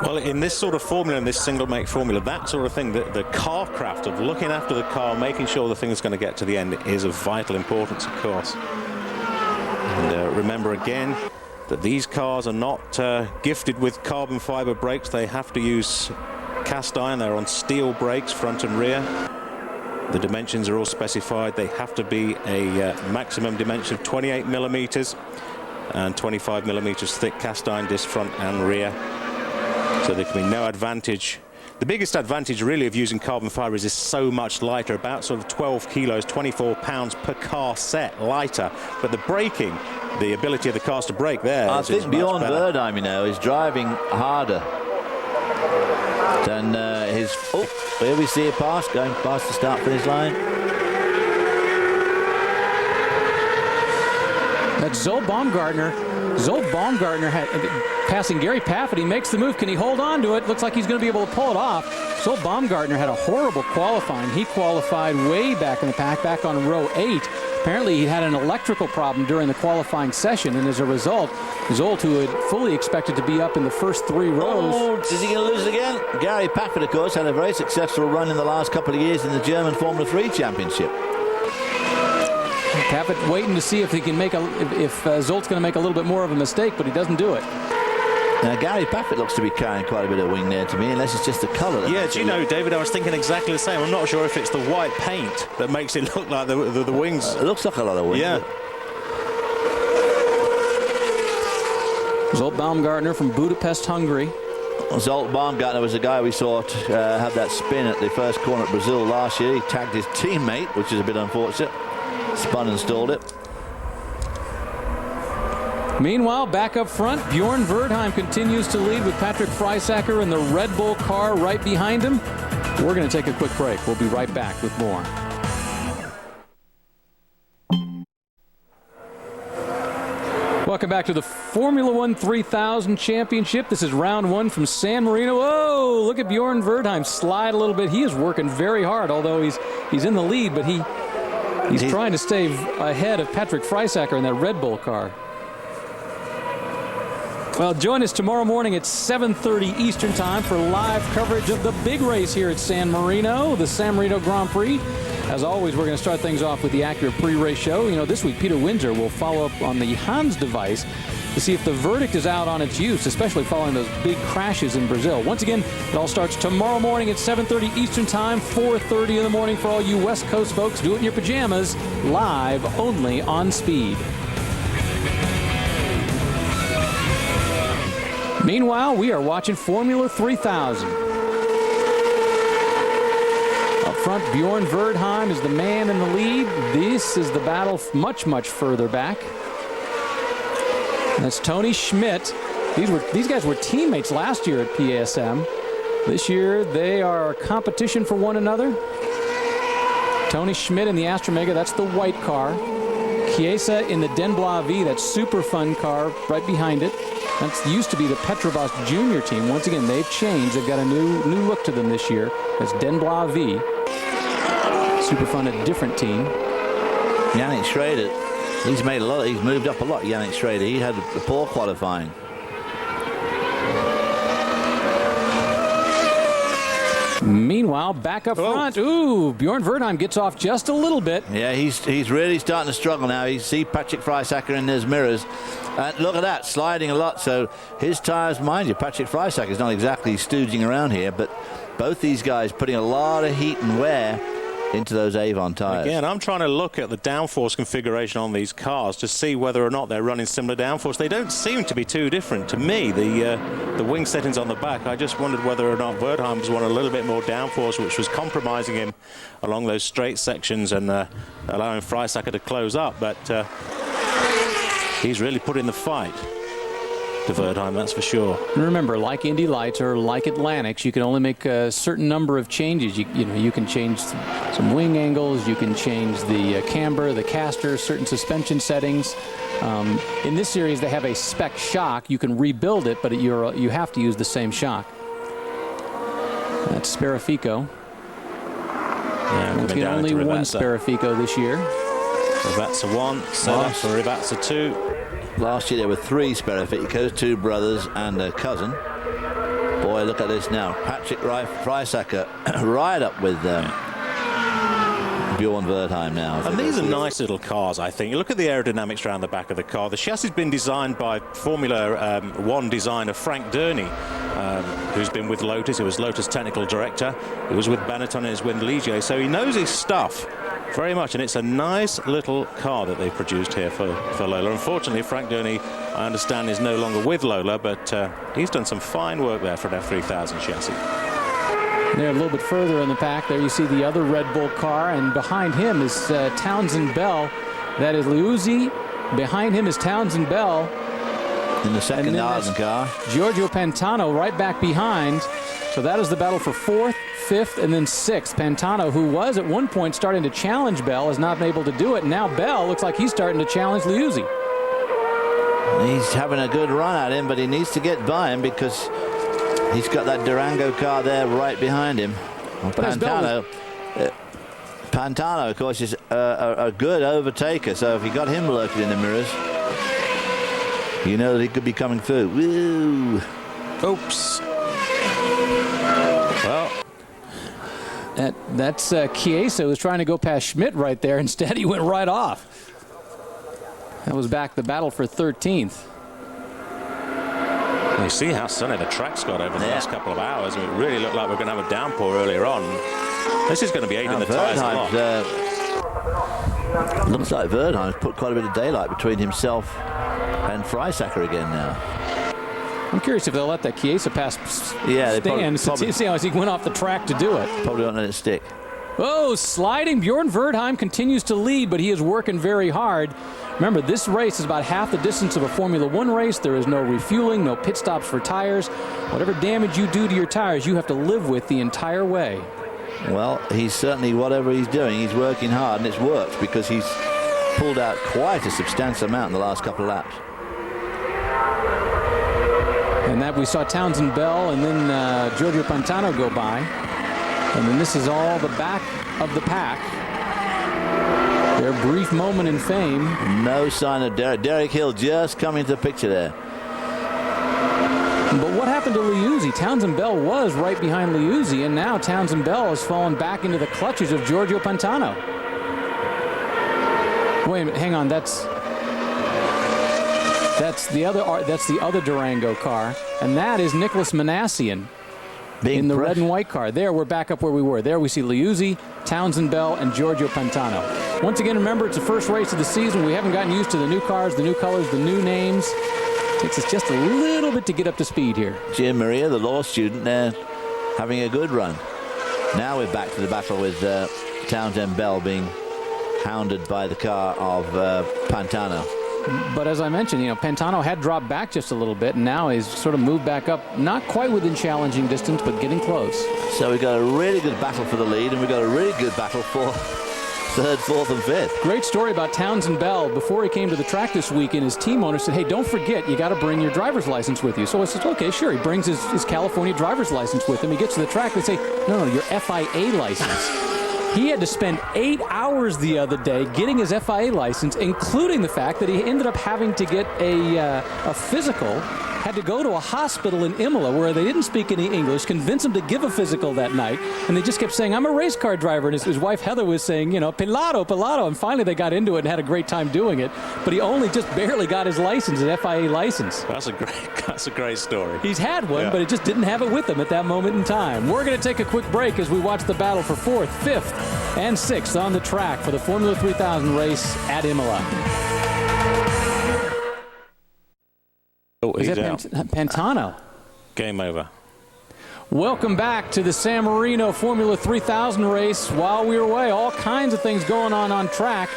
Speaker 10: well, in this sort of formula, in this single make formula, that sort of thing, the car craft of looking after the car, making sure the thing is going to get to the end, is of vital importance, of course. And remember again that these cars are not gifted with carbon fiber brakes. They have to use cast iron. They're on steel brakes, front and rear. The dimensions are all specified. They have to be a maximum dimension of 28 millimeters and 25 millimeters thick cast iron disc front and rear. So there can be no advantage. The biggest advantage really of using carbon fiber is it's so much lighter, about sort of 12 kilos, 24 pounds per car set lighter. But the braking, the ability of the cars to brake there,
Speaker 2: I think Bjorn Verdheim, you know, is driving harder than his. Oh, here we see a pass going past the start finish line.
Speaker 1: That's Zoe Baumgartner. Zoe Baumgartner passing Gary Paffett. He makes the move. Can he hold on to it? Looks like he's going to be able to pull it off. Zoe Baumgartner had a horrible qualifying. He qualified way back in the pack, back on row 8. Apparently, he had an electrical problem during the qualifying session, and as a result, Zolt, who had fully expected to be up in the first 3 rows.
Speaker 2: Oh, is he going to lose it again? Gary Paffett, of course, had a very successful run in the last couple of years in the German Formula 3 Championship.
Speaker 1: Paffett waiting to see if he can make if Zolt's going to make a little bit more of a mistake, but he doesn't do it.
Speaker 2: Now, Gary Paffett looks to be carrying quite a bit of wing there to me, unless it's just the colour.
Speaker 10: Yeah, do you know, David, I was thinking exactly the same. I'm not sure if it's the white paint that makes it look like the wings.
Speaker 2: It looks like a lot of wings.
Speaker 10: Yeah.
Speaker 1: Zolt Baumgartner from Budapest, Hungary.
Speaker 2: Zolt Baumgartner was the guy we saw have that spin at the first corner at Brazil last year. He tagged his teammate, which is a bit unfortunate. Spun and stalled it.
Speaker 1: Meanwhile, back up front, Bjorn Verdheim continues to lead with Patrick Freisacker in the Red Bull car right behind him. We're going to take a quick break. We'll be right back with more. Welcome back to the Formula One 3000 Championship. This is round 1 from San Marino. Oh, look at Bjorn Verdheim slide a little bit. He is working very hard, although he's in the lead, but he's trying to stay ahead of Patrick Freisacker in that Red Bull car. Well, join us tomorrow morning at 7:30 Eastern Time for live coverage of the big race here at San Marino, the San Marino Grand Prix. As always, we're going to start things off with the Acura pre-race show. You know, this week Peter Windsor will follow up on the Hans device to see if the verdict is out on its use, especially following those big crashes in Brazil. Once again, it all starts tomorrow morning at 7:30 Eastern Time, 4:30 in the morning for all you West Coast folks. Do it in your pajamas, live only on Speed. Meanwhile, we are watching Formula 3000. Up front, Bjorn Verdheim is the man in the lead. This is the battle much, much further back. That's Tony Schmidt. These guys were teammates last year at PSM. This year, they are competition for one another. Tony Schmidt in the Astromega, that's the white car. Chiesa in the Den Blau V, that super fun car right behind it. That used to be the Petrobras Junior team. Once again, they've changed. They've got a new look to them this year. That's Den Blau V. Super fun, a different team.
Speaker 2: Yannick Schrader, he's moved up a lot, Yannick Schrader. He had a poor qualifying.
Speaker 1: Meanwhile, back up front. Ooh, Bjorn Verdheim gets off just a little bit.
Speaker 2: Yeah, he's really starting to struggle now. You see Patrick Freisacker in his mirrors. Look at that, sliding a lot. So his tires, mind you, Patrick Freisacker is not exactly stooging around here, but both these guys putting a lot of heat and wear into those Avon tires.
Speaker 10: Again, I'm trying to look at the downforce configuration on these cars to see whether or not they're running similar downforce. They don't seem to be too different to me. The wing settings on the back, I just wondered whether or not Verdheim was wanting a little bit more downforce, which was compromising him along those straight sections and allowing Freisacker to close up. But he's really put in the fight to Verdheim, that's for sure.
Speaker 1: And remember, like Indy Lights or like Atlantics, you can only make a certain number of changes. You can change some wing angles, you can change the camber, the caster, certain suspension settings. In this series, they have a spec shock. You can rebuild it, but you have to use the same shock. That's Sparifico.
Speaker 10: Yeah,
Speaker 1: only one Sparifico this year.
Speaker 10: Rivazza 1, set up for Rivazza 2.
Speaker 2: Last year there were 3 Sparificos, 2 brothers and a cousin. Boy, look at this now. Patrick Freisacker right up with Bjorn Verdheim now.
Speaker 10: And these are nice little cars, I think. You look at the aerodynamics around the back of the car. The chassis has been designed by Formula One designer Frank Durney, who's been with Lotus. He was Lotus technical director. He was with Benetton and he's with Ligier. So he knows his stuff very much, and it's a nice little car that they've produced here for Lola. Unfortunately, Frank Durney, I understand, is no longer with Lola, but he's done some fine work there for an F3000 chassis.
Speaker 1: There, a little bit further in the pack, there you see the other Red Bull car, and behind him is Townsend Bell. That is Liuzzi. Behind him is Townsend Bell.
Speaker 2: In the second Arden car.
Speaker 1: Giorgio Pantano right back behind. So that is the battle for 4th, 5th, and then 6th. Pantano, who was at one point starting to challenge Bell, has not been able to do it. Now Bell looks like he's starting to challenge Liuzzi.
Speaker 2: He's having a good run at him, but he needs to get by him because he's got that Durango car there right behind him. Well, Pantano, of course, is a good overtaker, so if you got him lurking in the mirrors, you know that he could be coming through. Woo!
Speaker 1: Oops. Well, that's Chiesa was trying to go past Schmidt right there. Instead, he went right off. That was back the battle for 13th.
Speaker 10: You see how sunny the track's got over the last couple of hours. It really looked like we're going to have a downpour earlier on. This is going to be aiding the tyres a lot.
Speaker 2: Looks like Verdheim's put quite a bit of daylight between himself and Freisacker again now.
Speaker 1: I'm curious if they'll let that Chiesa pass
Speaker 2: stand.
Speaker 1: See how he went off the track to do it.
Speaker 2: Probably won't let it stick.
Speaker 1: Oh, sliding. Bjorn Verdheim continues to lead, but he is working very hard. Remember, this race is about half the distance of a Formula One race. There is no refueling, no pit stops for tires. Whatever damage you do to your tires, you have to live with the entire way.
Speaker 2: Well, he's certainly, whatever he's doing, he's working hard, and it's worked because he's pulled out quite a substantial amount in the last couple of laps.
Speaker 1: And that we saw Townsend Bell and then Giorgio Pantano go by. And then this is all the back of the pack. Their brief moment in fame.
Speaker 2: No sign of Derek Hill just coming to the picture there.
Speaker 1: But what happened to Liuzzi? Townsend Bell was right behind Liuzzi, and now Townsend Bell has fallen back into the clutches of Giorgio Pantano. Wait a minute, hang on. That's the other Durango car, and that is Nicholas Manassian in the red and white car. There, we're back up where we were. There we see Liuzzi, Townsend Bell, and Giorgio Pantano. Once again, remember, it's the first race of the season. We haven't gotten used to the new cars, the new colors, the new names. Takes us just a little bit to get up to speed here.
Speaker 2: Jim Maria, the law student there, having a good run. Now we're back to the battle with Townsend Bell being hounded by the car of Pantano.
Speaker 1: But as I mentioned, Pantano had dropped back just a little bit, and now he's sort of moved back up, not quite within challenging distance, but getting close.
Speaker 2: So we've got a really good battle for the lead, and we've got a really good battle for third, fourth, and fifth.
Speaker 1: Great story about Townsend Bell. Before he came to the track this weekend, his team owner said, hey, don't forget, you got to bring your driver's license with you. So I said, okay, sure. He brings his California driver's license with him. He gets to the track, they say, no, your FIA license. He had to spend 8 hours the other day getting his FIA license, including the fact that he ended up having to get a physical, had to go to a hospital in Imola where they didn't speak any English, convince him to give a physical that night, and they just kept saying, I'm a race car driver, and his wife Heather was saying, Pilato, and finally they got into it and had a great time doing it, but he only just barely got his license, his FIA license.
Speaker 10: That's a great story.
Speaker 1: He's had one, but it just didn't have it with him at that moment in time. We're going to take a quick break as we watch the battle for 4th, 5th, and 6th on the track for the Formula 3000 race at Imola.
Speaker 10: Is
Speaker 1: that Pantano?
Speaker 10: Game over.
Speaker 1: Welcome back to the San Marino Formula 3000 race. While we were away, all kinds of things going on track.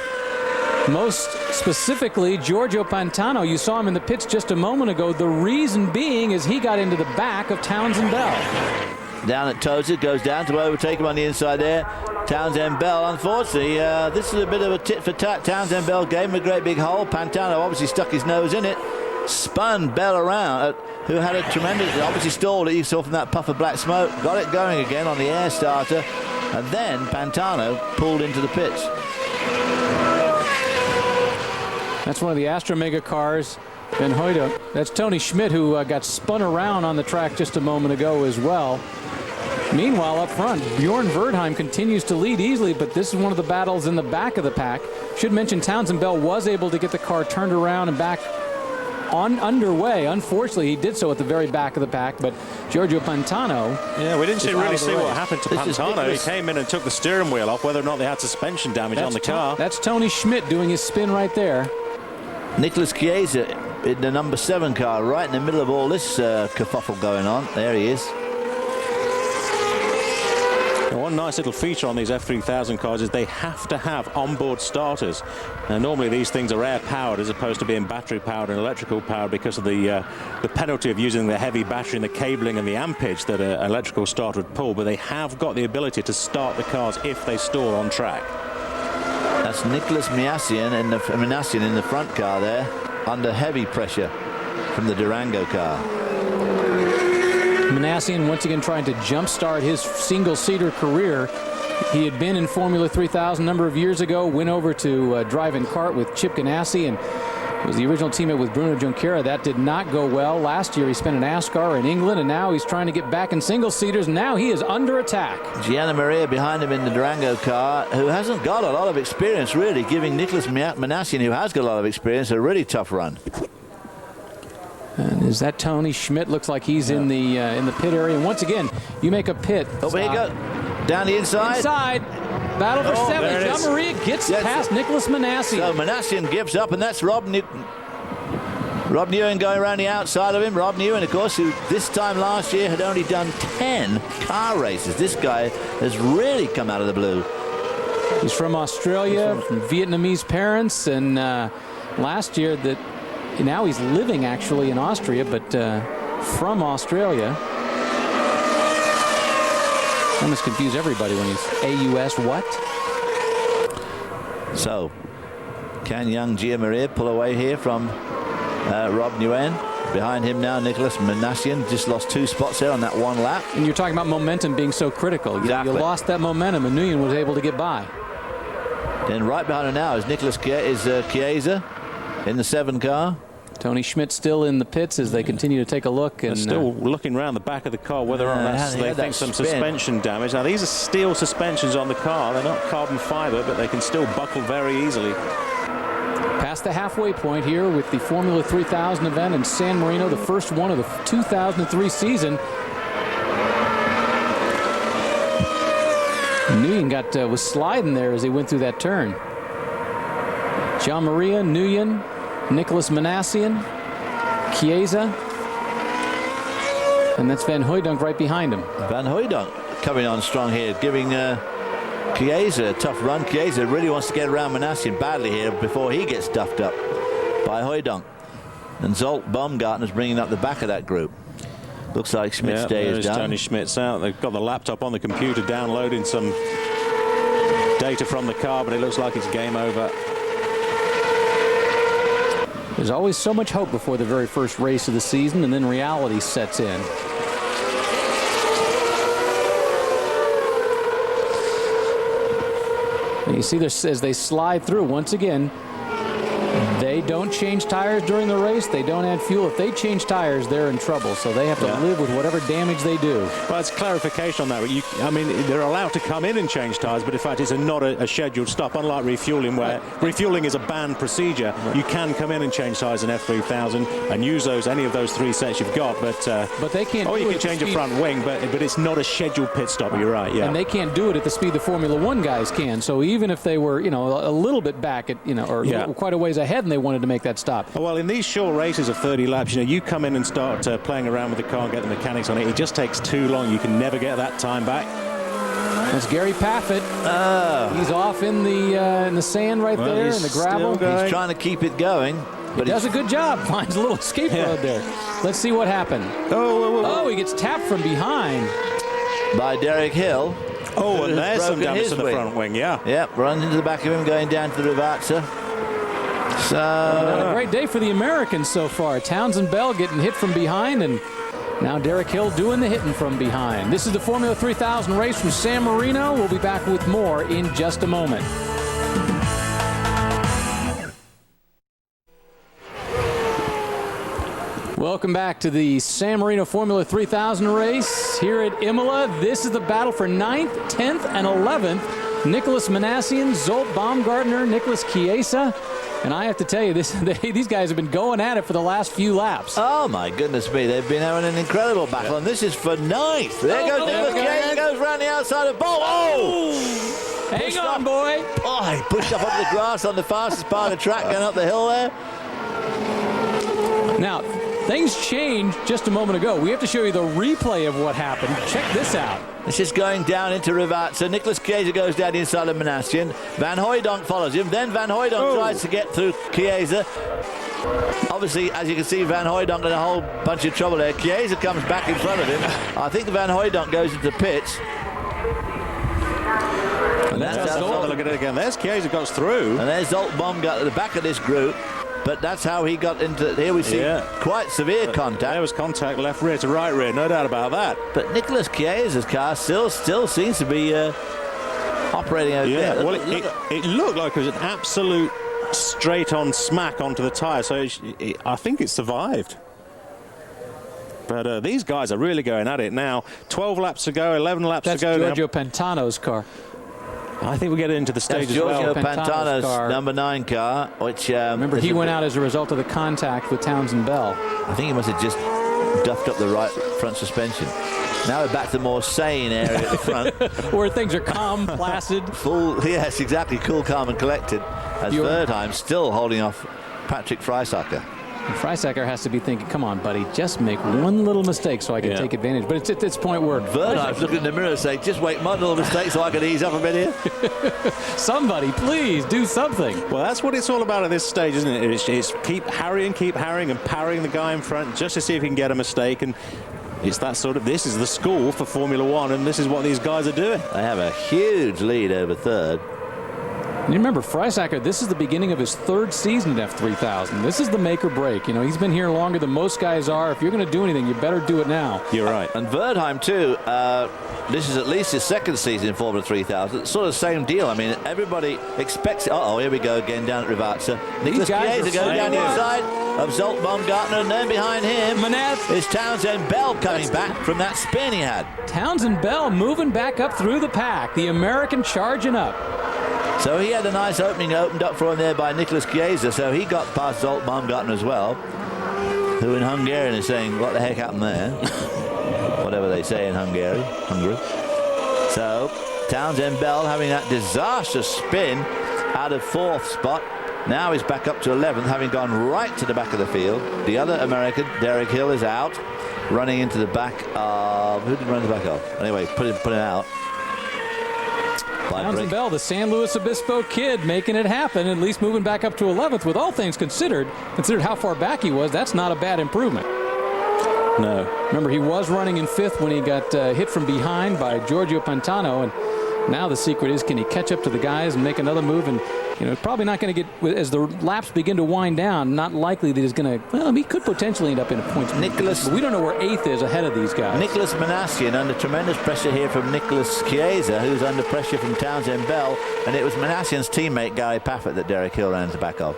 Speaker 1: Most specifically, Giorgio Pantano. You saw him in the pits just a moment ago. The reason being is he got into the back of Townsend Bell.
Speaker 2: Down at Tozer, goes down to overtake him on the inside there. Townsend Bell, unfortunately, this is a bit of a tit for tat. Townsend Bell gave him a great big hole. Pantano obviously stuck his nose in it. Spun Bell around, who had a tremendous, obviously stalled it, you saw from that puff of black smoke, got it going again on the air starter, and then Pantano pulled into the pits.
Speaker 1: That's one of the Astromega cars. Ben Hoyda, that's Tony Schmidt, who got spun around on the track just a moment ago as well. Meanwhile, up front, Bjorn Verdheim continues to lead easily, but this is one of the battles in the back of the pack. Should mention Townsend Bell was able to get the car turned around and back underway. Unfortunately, he did so at the very back of the pack, but Giorgio Pantano.
Speaker 10: Yeah, we didn't really see what happened to Pantano. He came in and took the steering wheel off, whether or not they had suspension damage on the car.
Speaker 1: That's Tony Schmidt doing his spin right there.
Speaker 2: Nicholas Chiesa in the number 7 car, right in the middle of all this kerfuffle going on. There he is.
Speaker 10: One nice little feature on these F3000 cars is they have to have onboard starters. Now, normally these things are air powered as opposed to being battery powered and electrical powered because of the penalty of using the heavy battery and the cabling and the ampage that an electrical starter would pull, but they have got the ability to start the cars if they stall on track.
Speaker 2: That's Nicholas Manassian in the front car there. under heavy pressure from the Durango car.
Speaker 1: Manassian once again trying to jumpstart his single-seater career. He had been in Formula 3000 a number of years ago, went over to drive in kart with Chip Ganassi, and was the original teammate with Bruno Junqueira. That did not go well. Last year he spent an NASCAR in England, and now he's trying to get back in single-seaters, and now he is under attack.
Speaker 2: Gianna Maria behind him in the Durango car, who hasn't got a lot of experience, really, giving Nicholas Manassian, who has got a lot of experience, a really tough run.
Speaker 1: And is that Tony Schmidt? Looks like he's in the pit area. And once again, you make a pit.
Speaker 2: Oh, there you go. Down the inside.
Speaker 1: Inside. Battle for seventh. Jean Maria gets past Nicholas Manassian.
Speaker 2: So Manassian gives up, and that's Rob Newen going around the outside of him. Rob Newen, of course, who this time last year had only done 10 car races. This guy has really come out of the blue.
Speaker 1: He's from Australia, from Vietnamese parents, and last year now he's living actually in Austria, but from Australia. That must confuse everybody when he's AUS what?
Speaker 2: So, can young Gia Maria pull away here from Rob Newen? Behind him now, Nicholas Manassian just lost 2 spots there on that one lap.
Speaker 1: And you're talking about momentum being so critical.
Speaker 2: Exactly.
Speaker 1: You lost that momentum, and Nguyen was able to get by.
Speaker 2: Then right behind him now is Chiesa in the 7 car.
Speaker 1: Tony Schmidt still in the pits as they continue to take a look. And
Speaker 10: they're still looking around the back of the car whether or not they think some suspension damage. Now these are steel suspensions on the car. They're not carbon fiber, but they can still buckle very easily.
Speaker 1: Past the halfway point here with the Formula 3000 event in San Marino, the first one of the 2003 season. Nguyen was sliding there as he went through that turn. Jean Maria, Nguyen, Nicholas Manassian, Chiesa, and that's Van Hooydonk right behind him.
Speaker 2: Van Hooydonk coming on strong here, giving Chiesa a tough run. Chiesa really wants to get around Manassian badly here before he gets duffed up by Hooydonk. And Zolt Baumgartner's bringing up the back of that group. Looks like Schmidt's day is done.
Speaker 10: Tony Schmidt's out. They've got the laptop on the computer downloading some data from the car, but it looks like it's game over.
Speaker 1: There's always so much hope before the very first race of the season, and then reality sets in. And you see this as they slide through once again. They don't change tires during the race. They don't add fuel. If they change tires, they're in trouble. So they have to live with whatever damage they do.
Speaker 10: Well, it's clarification on that. I mean, they're allowed to come in and change tires, but in fact, it's not a scheduled stop. Unlike refueling, where refueling is a banned procedure, you can come in and change tires in F3000 and use any of those 3 sets you've got. But
Speaker 1: they can't.
Speaker 10: Or you can change a front wing, but it's not a scheduled pit stop. You're right. Yeah.
Speaker 1: And they can't do it at the speed the Formula One guys can. So even if they were, a little bit back at, or quite a ways ahead, and they wanted to make that stop.
Speaker 10: Well, in these short races of 30 laps, you come in and start playing around with the car and get the mechanics on it. It just takes too long. You can never get that time back.
Speaker 1: That's Gary Paffett. He's off in the sand right there in the gravel.
Speaker 2: He's trying to keep it going.
Speaker 1: But he does a good job. Finds a little escape road there. Let's see what happened. He gets tapped from behind
Speaker 2: by Derek Hill.
Speaker 10: Oh, and there's some damage to the front wing.
Speaker 2: Yep, runs into the back of him going down to the Rivazza. So
Speaker 1: a great day for the Americans so far. Townsend Bell getting hit from behind, and now Derek Hill doing the hitting from behind. This is the Formula 3000 race from San Marino. We'll be back with more in just a moment. Welcome back to the San Marino Formula 3000 race here at Imola. This is the battle for 9th, 10th, and 11th. Nicholas Manassian, Zolt Baumgartner, Nicholas Chiesa. And I have to tell you, these guys have been going at it for the last few laps.
Speaker 2: Oh, my goodness me. They've been having an incredible battle, and this is for 9th. There goes Nicholas Chiesa, goes around the outside of Bolt. Oh!
Speaker 1: Hang on, boy.
Speaker 2: Oh, he pushed up onto the grass on the fastest part of the track going up the hill there.
Speaker 1: Now, things changed just a moment ago. We have to show you the replay of what happened. Check this out.
Speaker 2: This is going down into Rivazza. Nicholas Chiesa goes down the inside of Manassian. Van Hooydonk follows him. Then Van Hooydonk tries to get through Chiesa. Obviously, as you can see, Van Hooydonk in a whole bunch of trouble there. Chiesa comes back in front of him. I think Van Hooydonk goes into pits.
Speaker 10: And that's look at it again. There's Chiesa goes through.
Speaker 2: And there's Zolt Baumgartner at the back of this group. but that's how he got into. Here we see quite severe contact.
Speaker 10: There was contact left rear to right rear, no doubt about that.
Speaker 2: But Nicholas Chiesa's car still seems to be operating okay.
Speaker 10: Yeah, well, it looked like it was an absolute straight-on smack onto the tyre, so I think it survived. But these guys are really going at it now. 12 laps to go, 11 laps to go.
Speaker 1: That's Giorgio Pantano's car.
Speaker 10: I think we get into the stage
Speaker 2: as well. Giorgio Pantano's number 9 car, which...
Speaker 1: remember, he went out as a result of the contact with Townsend Bell.
Speaker 2: I think he must have just duffed up the right front suspension. Now we're back to the more sane area at the front.
Speaker 1: Where things are calm, placid.
Speaker 2: Full, yes, exactly, cool, calm and collected. As Verdheim still holding off Patrick Freisacker.
Speaker 1: Freisacker has to be thinking, come on, buddy, just make one little mistake so I can take advantage. But it's at this point where...
Speaker 2: Verdheim's looking in the mirror saying, just wait one little mistake so I can ease up a bit here.
Speaker 1: Somebody, please, do something.
Speaker 10: Well, that's what it's all about at this stage, isn't it? It's keep harrying and parrying the guy in front just to see if he can get a mistake. And it's that sort of... This is the school for Formula One, and this is what these guys are doing.
Speaker 2: They have a huge lead over third.
Speaker 1: You remember, Freisacker, this is the beginning of his 3rd season at F3000. This is the make or break. You know, he's been here longer than most guys are. If you're going to do anything, you better do it now.
Speaker 10: You're right.
Speaker 2: And Verdheim, too, this is at least his 2nd season in Formula 3000. It's sort of the same deal. I mean, everybody expects it. Uh-oh, here we go again down at Rivazza. Nicholas Chiesa going down the inside of Zolt Baumgartner, and then behind him is Townsend Bell coming back from that spin he had.
Speaker 1: Townsend Bell moving back up through the pack. The American charging up.
Speaker 2: So he had a nice opening opened up for him there by Nicholas Chiesa, so he got past Zolt Baumgartner as well, who in Hungarian is saying, what the heck happened there? Whatever they say in Hungary. So Townsend Bell having that disastrous spin out of 4th spot. Now he's back up to 11th, having gone right to the back of the field. The other American, Derek Hill, is out, running into the back of... Who did he run to the back of? Anyway, put him out.
Speaker 1: Townsend Bell, the San Luis Obispo kid, making it happen, at least moving back up to 11th. With all things considered how far back he was, that's not a bad improvement.
Speaker 10: No.
Speaker 1: Remember, he was running in 5th when he got hit from behind by Giorgio Pantano, and now the secret is, can he catch up to the guys and make another move? And, you know, probably not going to get, as the laps begin to wind down, not likely that he's going to, well, he could potentially end up in a points. But we don't know where 8th is ahead of these guys.
Speaker 2: Nicholas Manassian under tremendous pressure here from Nicholas Chiesa, who's under pressure from Townsend Bell, and it was Manassian's teammate Gary Paffett that Derek Hill ran to the back of.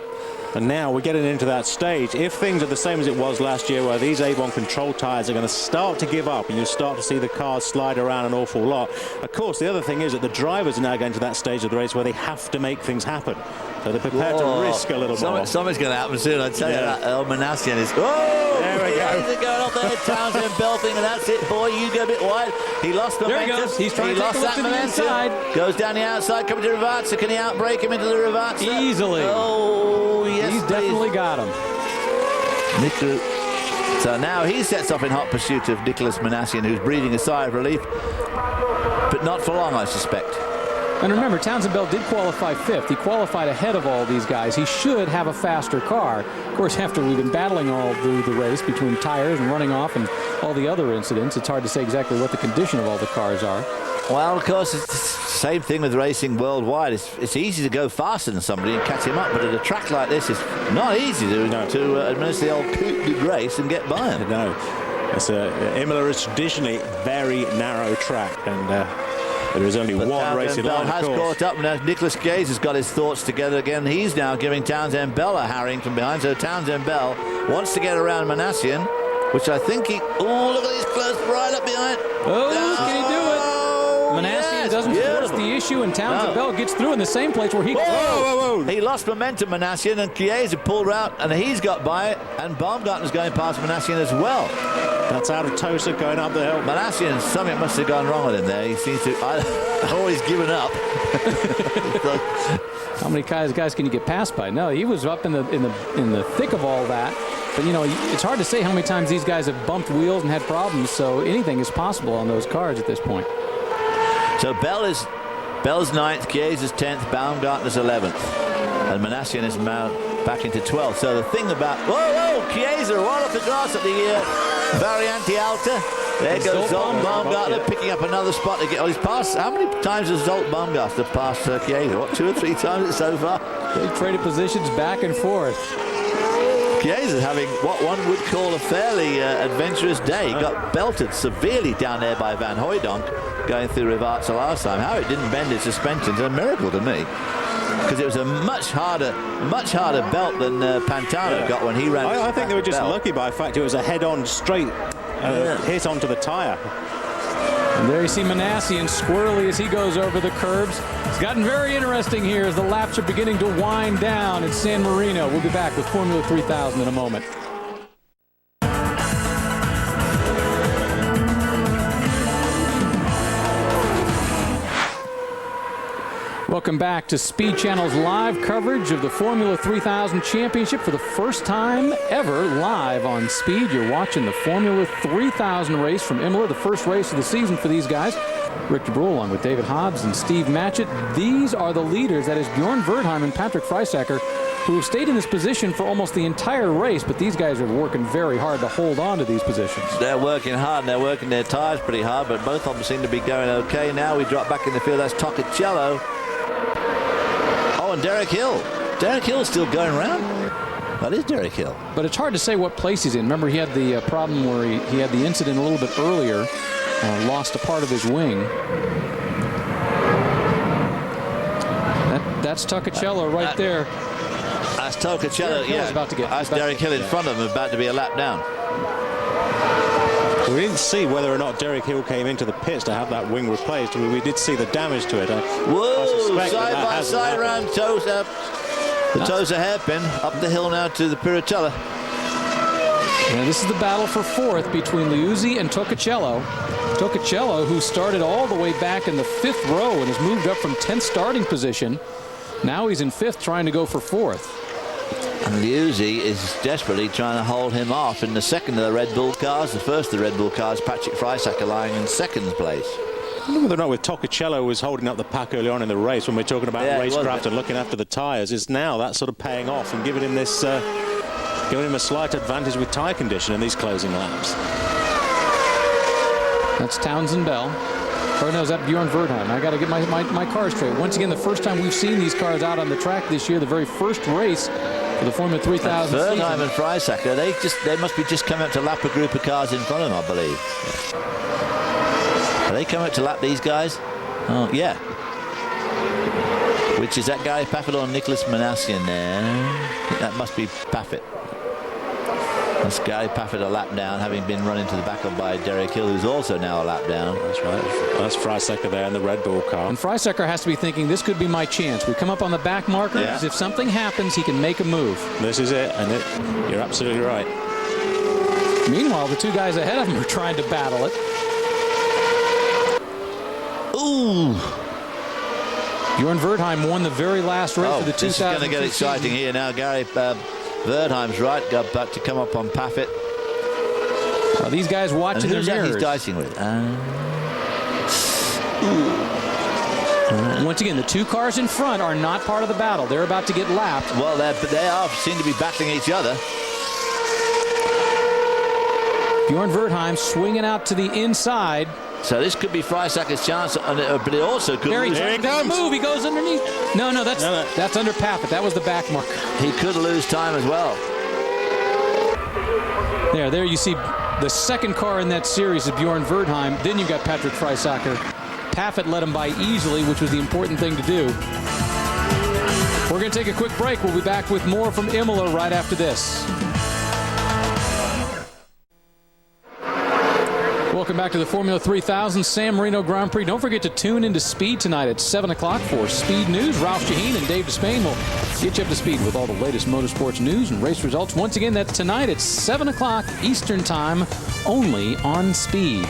Speaker 10: And now we're getting into that stage. If things are the same as it was last year, where these Avon control tyres are going to start to give up and you'll start to see the cars slide around an awful lot. Of course, the other thing is that the drivers are now going to that stage of the race where they have to make things happen. So they're prepared to risk a little more.
Speaker 2: Something's going to happen soon, I tell you that. Manassian is... Oh!
Speaker 10: There we go.
Speaker 2: He's going up there, Townsend Bell thing, and that's it, boy. You go a bit wide. He lost momentum.
Speaker 1: There he goes. He's trying to take a look to the inside.
Speaker 2: Goes down the outside, coming to Rivazza. Can he outbrake him into the Rivazza?
Speaker 1: Easily.
Speaker 2: Oh, yes,
Speaker 1: he's definitely got him.
Speaker 2: So now he sets off in hot pursuit of Nicholas Manassian, who's breathing a sigh of relief, but not for long, I suspect.
Speaker 1: And remember, Townsend Bell did qualify 5th. He qualified ahead of all these guys. He should have a faster car. Of course, after we've been battling all through the race between tires and running off and all the other incidents, it's hard to say exactly what the condition of all the cars are.
Speaker 2: Well, of course, it's the same thing with racing worldwide. It's easy to go faster than somebody and catch him up, but at a track like this, it's not easy to administer the old coup de grace and get by him.
Speaker 10: No. Imola is traditionally a very narrow track, and there is only one racing line,
Speaker 2: has caught up, and as Nicholas Chiesa has got his thoughts together again, he's now giving Townsend Bell a harrying from behind. So Townsend Bell wants to get around Manassian, which I think he... Oh, look at these close right up behind.
Speaker 1: Oh, can he do it? Manassian doesn't force the issue, and Townsend Bell gets through in the same place where he...
Speaker 2: Whoa. He lost momentum, Manassian, and Chiesa pulled out, and he's got by it, and Baumgartner's going past Manassian as well.
Speaker 10: That's out of Tosa going up the hill.
Speaker 2: Manassian, something must have gone wrong with him there. He seems to always given up.
Speaker 1: How many guys can you get past by? No, he was up in the thick of all that. But, you know, it's hard to say how many times these guys have bumped wheels and had problems, so anything is possible on those cars at this point.
Speaker 2: So Bell's 9th, Chiesa's 10th, Baumgartner's 11th, and Manassian is back into 12th. So the thing about... Whoa, Chiesa, right off the grass at the Variante Alta. There goes Zolt Baumgartner picking up another spot to get on his pass. How many times has Zolt Baumgartner passed Chiesa? What, 2 or 3 times so far?
Speaker 1: They traded positions back and forth.
Speaker 2: Chiesa having what one would call a fairly adventurous day. He got belted severely down there by Van Hooijdonk going through Rivarza last time. How it didn't bend his suspension is a miracle to me, because it was a much harder belt than Pantano got when he ran.
Speaker 10: I think they were just lucky by the fact it was a head-on straight hit onto the tyre.
Speaker 1: And there you see Manassi and squirrely as he goes over the curbs. It's gotten very interesting here as the laps are beginning to wind down in San Marino. We'll be back with Formula 3000 in a moment. Welcome back to Speed Channel's live coverage of the Formula 3000 Championship for the first time ever live on Speed. You're watching the Formula 3000 race from Imola, the first race of the season for these guys. Rick DeBrule along with David Hobbs and Steve Matchett. These are the leaders, that is Bjorn Verdheim and Patrick Freisacker, who have stayed in this position for almost the entire race, but these guys are working very hard to hold on to these positions.
Speaker 2: They're working hard, and they're working their tires pretty hard, but both of them seem to be going okay. Now we drop back in the field. That's Toccocello. Oh, and Derek Hill. Derek Hill's still going around. That is Derek Hill.
Speaker 1: But it's hard to say what place he's in. Remember, he had the problem where he had the incident a little bit earlier, lost a part of his wing. That's Toccocello right there.
Speaker 2: That's Toccocello, yeah. That's Derek Hill in front of him, about to be a lap down.
Speaker 10: We didn't see whether or not Derek Hill came into the pits to have that wing replaced. We did see the damage to it.
Speaker 2: Whoa, side by side around Tosa. The Tosa hairpin up the hill now to the Piratella.
Speaker 1: And this is the battle for fourth between Liuzzi and Toccocello. Toccocello, who started all the way back in the 5th row and has moved up from 10th starting position. Now he's in 5th trying to go for 4th.
Speaker 2: And Liuzzi is desperately trying to hold him off in the second of the Red Bull cars. The first of the Red Bull cars, Patrick Freisacker lying in 2nd place.
Speaker 10: I wonder whether or not with Toccocello was holding up the pack early on in the race when we're talking about racecraft and looking after the tyres, is now that sort of paying off and giving him this, giving him a slight advantage with tyre condition in these closing laps.
Speaker 1: That's Townsend Bell. Or no, is that Bjorn Verdheim? I got to get my cars straight. Once again, the first time we've seen these cars out on the track this year, the very first race for the Formula 3000 season.
Speaker 2: Verdheim and Freisacker, they must be just coming up to lap a group of cars in front of them, I believe. Are they coming up to lap these guys? Oh, yeah. Which is that guy, Paffett or Nicholas Manassian there? I think that must be Paffett. That's Gary Paffett a lap down, having been run into the back of by Derek Hill, who's also now a lap down.
Speaker 10: That's right. That's Freisacker there in the Red Bull car.
Speaker 1: And Freisacker has to be thinking, this could be my chance. We come up on the back markers. Yeah. If something happens, he can make a move.
Speaker 10: This is it, and you're absolutely right.
Speaker 1: Meanwhile, the two guys ahead of him are trying to battle it.
Speaker 2: Ooh.
Speaker 1: Bjorn Verdheim won the very last race of the 2000.
Speaker 2: This is going to get exciting here now. Gary Verdheim's right, about to come up on Paffett.
Speaker 1: Well, these guys watching their mirrors.
Speaker 2: Who's that he's dicing with?
Speaker 1: Once again, the two cars in front are not part of the battle. They're about to get lapped.
Speaker 2: Well, they seem to be battling each other.
Speaker 1: Bjorn Verdheim swinging out to the inside.
Speaker 2: So this could be Freisacker's chance, but it also could lose.
Speaker 1: Here he comes. Move. He goes underneath. No, that's under Paffett. That was the back marker.
Speaker 2: He could lose time as well.
Speaker 1: There you see the second car in that series is Bjorn Verdheim. Then you've got Patrick Freisacker. Paffett let him by easily, which was the important thing to do. We're going to take a quick break. We'll be back with more from Imola right after this. Welcome back to the Formula 3000 San Marino Grand Prix. Don't forget to tune into Speed tonight at 7 o'clock for Speed News. Ralph Shaheen and Dave Despain will get you up to speed with all the latest motorsports news and race results. Once again, that's tonight at 7 o'clock Eastern Time, only on Speed.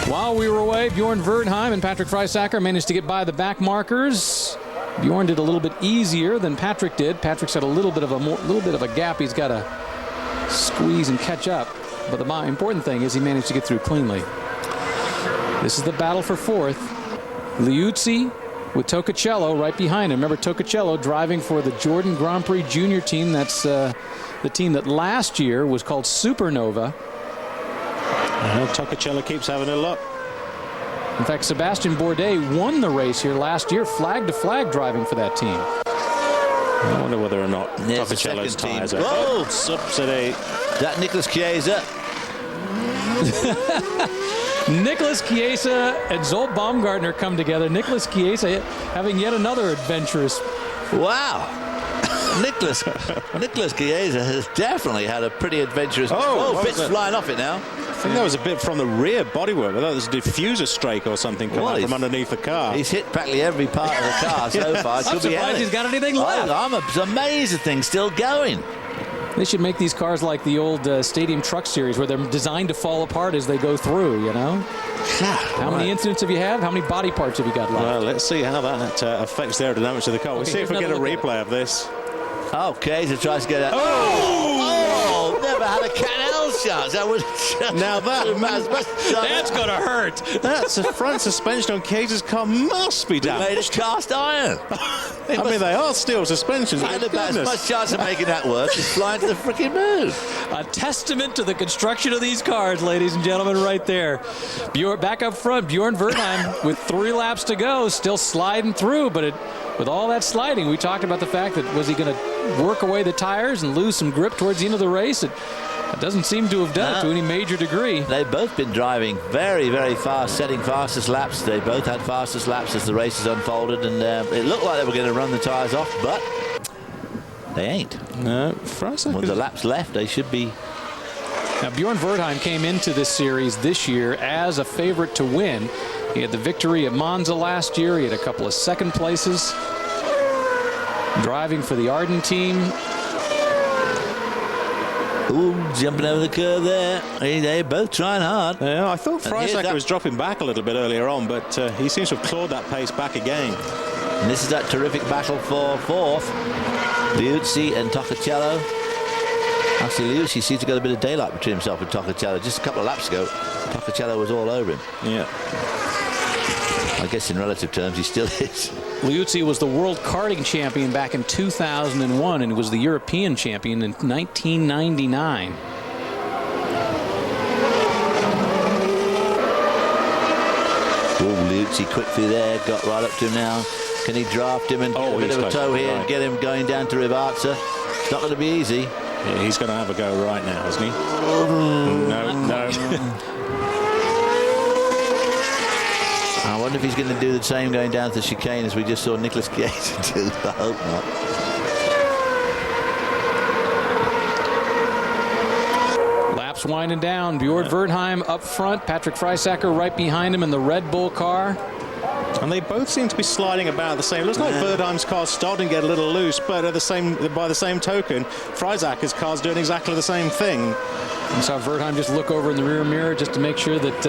Speaker 1: While we were away, Bjorn Verdheim and Patrick Freisacker managed to get by the back markers. Bjorn did a little bit easier than Patrick did. Patrick's had a little bit of a gap he's got to squeeze and catch up. But the important thing is he managed to get through cleanly. This is the battle for fourth. Liuzzi with Toccocello right behind him. Remember, Toccocello driving for the Jordan Grand Prix Junior team. That's the team that last year was called Supernova.
Speaker 10: Toccocello keeps having a look.
Speaker 1: In fact, Sebastian Bourdais won the race here last year, flag to flag driving for that team.
Speaker 10: I wonder whether or not
Speaker 2: There's the
Speaker 10: Toccacello's
Speaker 2: second team.
Speaker 10: tyres are.
Speaker 2: Whoa!
Speaker 10: Subsidy.
Speaker 2: That Nicholas Chiesa.
Speaker 1: Nicholas Chiesa and Zolt Baumgartner come together. Nicholas Chiesa having yet another adventurous.
Speaker 2: Wow. Nicholas Chiesa has definitely had a pretty adventurous. Bits flying off it now.
Speaker 10: I think that was a bit from the rear bodywork. I thought there was a diffuser strake or something coming out from underneath the car.
Speaker 2: He's hit practically every part of the car so far.
Speaker 1: I'm surprised he's got anything left.
Speaker 2: I'm amazed the thing's still going.
Speaker 1: They should make these cars like the old Stadium Truck Series, where they're designed to fall apart as they go through, you know? How many incidents have you had? How many body parts have you got left?
Speaker 10: Well, let's see how that affects the aerodynamics of the car. We'll see if we get a replay of this.
Speaker 2: Oh, Chiesa tries to get out. Oh, never had a canal shot. That was
Speaker 10: now
Speaker 1: that's going to hurt.
Speaker 10: That's the front suspension on Chiesa's car must be damaged.
Speaker 2: Made of cast iron.
Speaker 10: I mean, they are steel suspensions.
Speaker 2: And about as much chance of making that work is flying to the freaking moon.
Speaker 1: A testament to the construction of these cars, ladies and gentlemen, right there. Back up front, Bjorn Wertheim with 3 laps to go, still sliding through, but with all that sliding, we talked about the fact that was he going to work away the tires and lose some grip towards the end of the race? It doesn't seem to have done it to any major degree.
Speaker 2: They've both been driving very, very fast, setting fastest laps. They both had fastest laps as the races unfolded, and it looked like they were going to run the tires off, but they ain't.
Speaker 10: No,
Speaker 2: with the laps left, they should be.
Speaker 1: Now, Bjorn Wertheim came into this series this year as a favorite to win. He had the victory at Monza last year. He had a couple of second places. Driving for the Arden team.
Speaker 2: Ooh, jumping over the curve there. They're both trying hard.
Speaker 10: Yeah, I thought Freisacker was dropping back a little bit earlier on, but he seems to have clawed that pace back again.
Speaker 2: And this is that terrific battle for fourth. Liuzzi and Toccacello. Actually, Liuzzi seems to have got a bit of daylight between himself and Toccacello. Just a couple of laps ago, Toccacello was all over him.
Speaker 10: Yeah.
Speaker 2: I guess in relative terms, he still is.
Speaker 1: Liuzzi was the world karting champion back in 2001 and was the European champion in 1999.
Speaker 2: Oh, Liuzzi quick through there, got right up to him now. Can he draft him and get a bit of a tow here and get him going down to Rivazza? It's not going to be easy.
Speaker 10: Yeah, he's going to have a go right now, isn't he? No.
Speaker 2: I wonder if he's going to do the same going down to the chicane as we just saw Nicholas Chiesa do. I hope
Speaker 1: not. Laps winding down. Bjorn Wertheim up front. Patrick Freisacker right behind him in the Red Bull car.
Speaker 10: And they both seem to be sliding about the same. It looks like Wertheim's car's starting to get a little loose, but by the same token, Freisacker's car's doing exactly the same thing.
Speaker 1: You saw Wertheim just look over in the rear mirror just to make sure that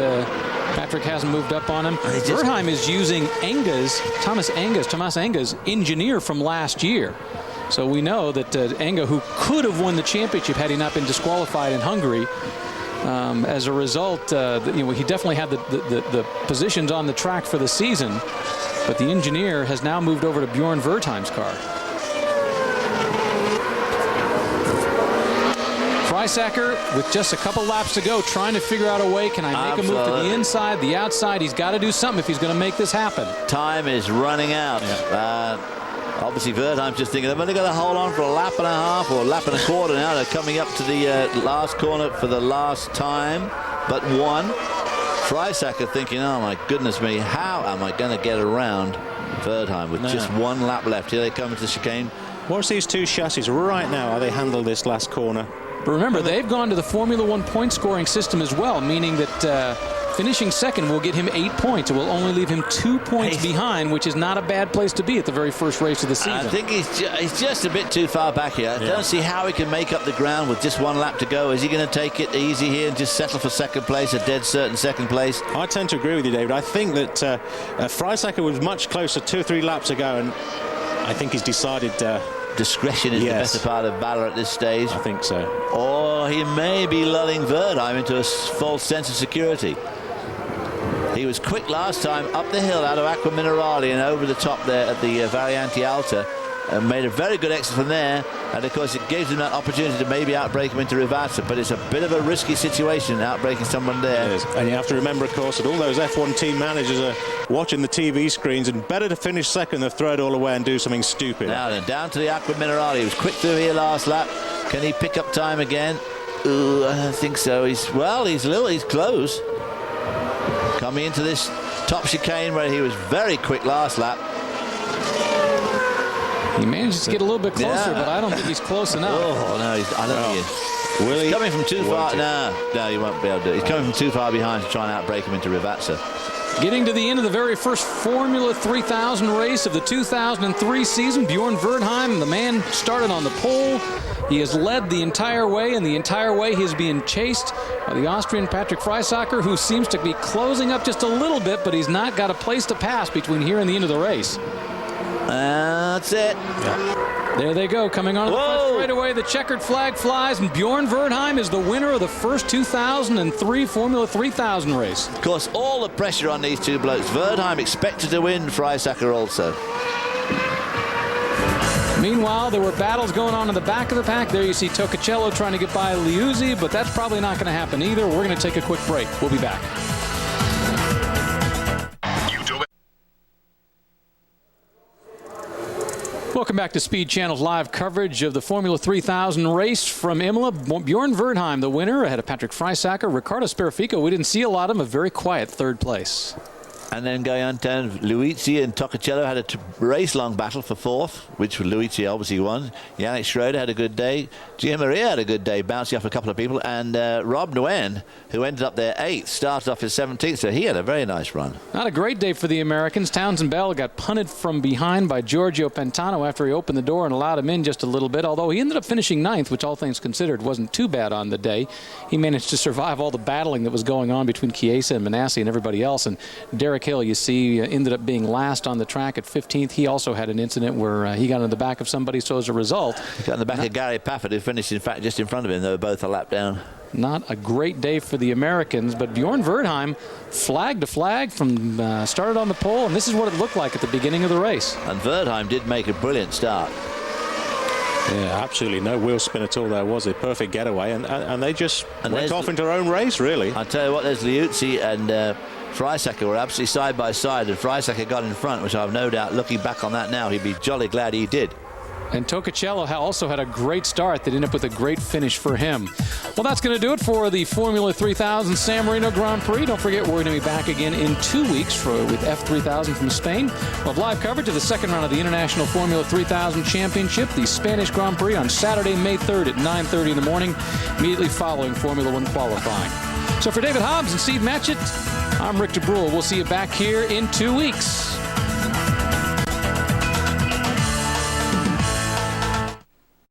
Speaker 1: Patrick hasn't moved up on him. Wertheim is using Thomas Enga's engineer from last year. So we know that Enga, who could have won the championship had he not been disqualified in Hungary, as a result, he definitely had the positions on the track for the season, but the engineer has now moved over to Bjorn Wertheim's car. Freisacker, with just a couple laps to go, trying to figure out a way. Can I make a move to the inside, the outside? He's got to do something if he's going to make this happen.
Speaker 2: Time is running out. Obviously, Wertheim's just thinking they've only got to hold on for a lap and a half or a lap and a quarter now. They're coming up to the last corner for the last time, but one. Freisacker thinking, oh my goodness me, how am I going to get around Wertheim with just one lap left? Here they come into the chicane.
Speaker 10: Watch these two chassis right now, how they handle this last corner.
Speaker 1: But remember, they've gone to the Formula One point scoring system as well, meaning that finishing second will get him 8 points. It will only leave him 2 points behind, which is not a bad place to be at the very first race of the season.
Speaker 2: I think he's just a bit too far back here. I don't see how he can make up the ground with just one lap to go. Is he going to take it easy here and just settle for second place, a dead certain second place?
Speaker 10: I tend to agree with you, David. I think that Freisacker was much closer 2 or 3 laps ago, and I think he's decided...
Speaker 2: discretion is the better part of valor at this stage.
Speaker 10: I think so.
Speaker 2: Or he may be lulling Wertheim into a false sense of security. He was quick last time up the hill out of Acqua Minerale and over the top there at the Variante Alta. made a very good exit from there, and of course it gives him that opportunity to maybe outbrake him into Rivazza, but it's a bit of a risky situation outbraking someone there.
Speaker 10: And you have to remember, of course, that all those F1 team managers are watching the TV screens, and better to finish second than throw it all away and do something stupid.
Speaker 2: Now then, down to the Aqua Minerale. He was quick through here last lap. Can he pick up time again? Ooh, I don't think so. He's close. Coming into this top chicane where he was very quick last lap.
Speaker 1: He manages to get a little bit closer, but I don't think he's close enough.
Speaker 2: Oh, no, I don't think he is. He's coming from too far. No, he won't be able to do it. He's coming from too far behind to try and outbrake him into Rivazza.
Speaker 1: Getting to the end of the very first Formula 3000 race of the 2003 season, Bjorn Verdheim, the man started on the pole. He has led the entire way, and the entire way he is being chased by the Austrian Patrick Freisacker, who seems to be closing up just a little bit, but he's not got a place to pass between here and the end of the race.
Speaker 2: That's it.
Speaker 1: There they go, coming on the front straightaway. The checkered flag flies, and Bjorn Verdheim is the winner of the first 2003 Formula 3000 race.
Speaker 2: Of course, all the pressure on these two blokes. Verdheim expected to win, Freisacker also.
Speaker 1: Meanwhile, there were battles going on in the back of the pack. There you see Toccacello trying to get by Liuzzi, but that's probably not going to happen either. We're going to take a quick break. We'll be back. Welcome back to Speed Channel's live coverage of the Formula 3000 race from Imola. Bjorn Verdheim, the winner, ahead of Patrick Freisacker. Riccardo Sperafico, we didn't see a lot of him, a very quiet third place.
Speaker 2: And then going on down, Liuzzi and Toccacello had a race-long battle for fourth, which Liuzzi obviously won. Yannick Schroeder had a good day. Gia Maria had a good day, bouncing off a couple of people. And Rob Nguyen, who ended up there 8th, started off his 17th, so he had a very nice run.
Speaker 1: Not a great day for the Americans. Townsend Bell got punted from behind by Giorgio Pantano after he opened the door and allowed him in just a little bit, although he ended up finishing 9th, which all things considered wasn't too bad on the day. He managed to survive all the battling that was going on between Chiesa and Manassi and everybody else. And Derek Hill, you see, ended up being last on the track at 15th. He also had an incident where he got in the back of somebody, so as a result...
Speaker 2: He got in the back of Gary Pafford, who finished, in fact, just in front of him. They were both a lap down.
Speaker 1: Not a great day for the Americans, but Bjorn Verdheim, flag to flag, from started on the pole, and this is what it looked like at the beginning of the race.
Speaker 2: And Verdheim did make a brilliant start.
Speaker 10: Yeah, absolutely no wheel spin at all there, was it? Perfect getaway, and they just went off into their own race, really.
Speaker 2: I'll tell you what, there's Liuzzi and Freisacker were absolutely side by side, and Freisacker got in front, which I have no doubt, looking back on that now, he'd be jolly glad he did.
Speaker 1: And Toccacello also had a great start that ended up with a great finish for him. Well, that's going to do it for the Formula 3000 San Marino Grand Prix. Don't forget, we're going to be back again in 2 weeks with F3000 from Spain. We'll have live coverage of the second round of the International Formula 3000 Championship, the Spanish Grand Prix, on Saturday, May 3rd at 9:30 in the morning, immediately following Formula 1 qualifying. So for David Hobbs and Steve Matchett, I'm Rick DeBrule. We'll see you back here in 2 weeks.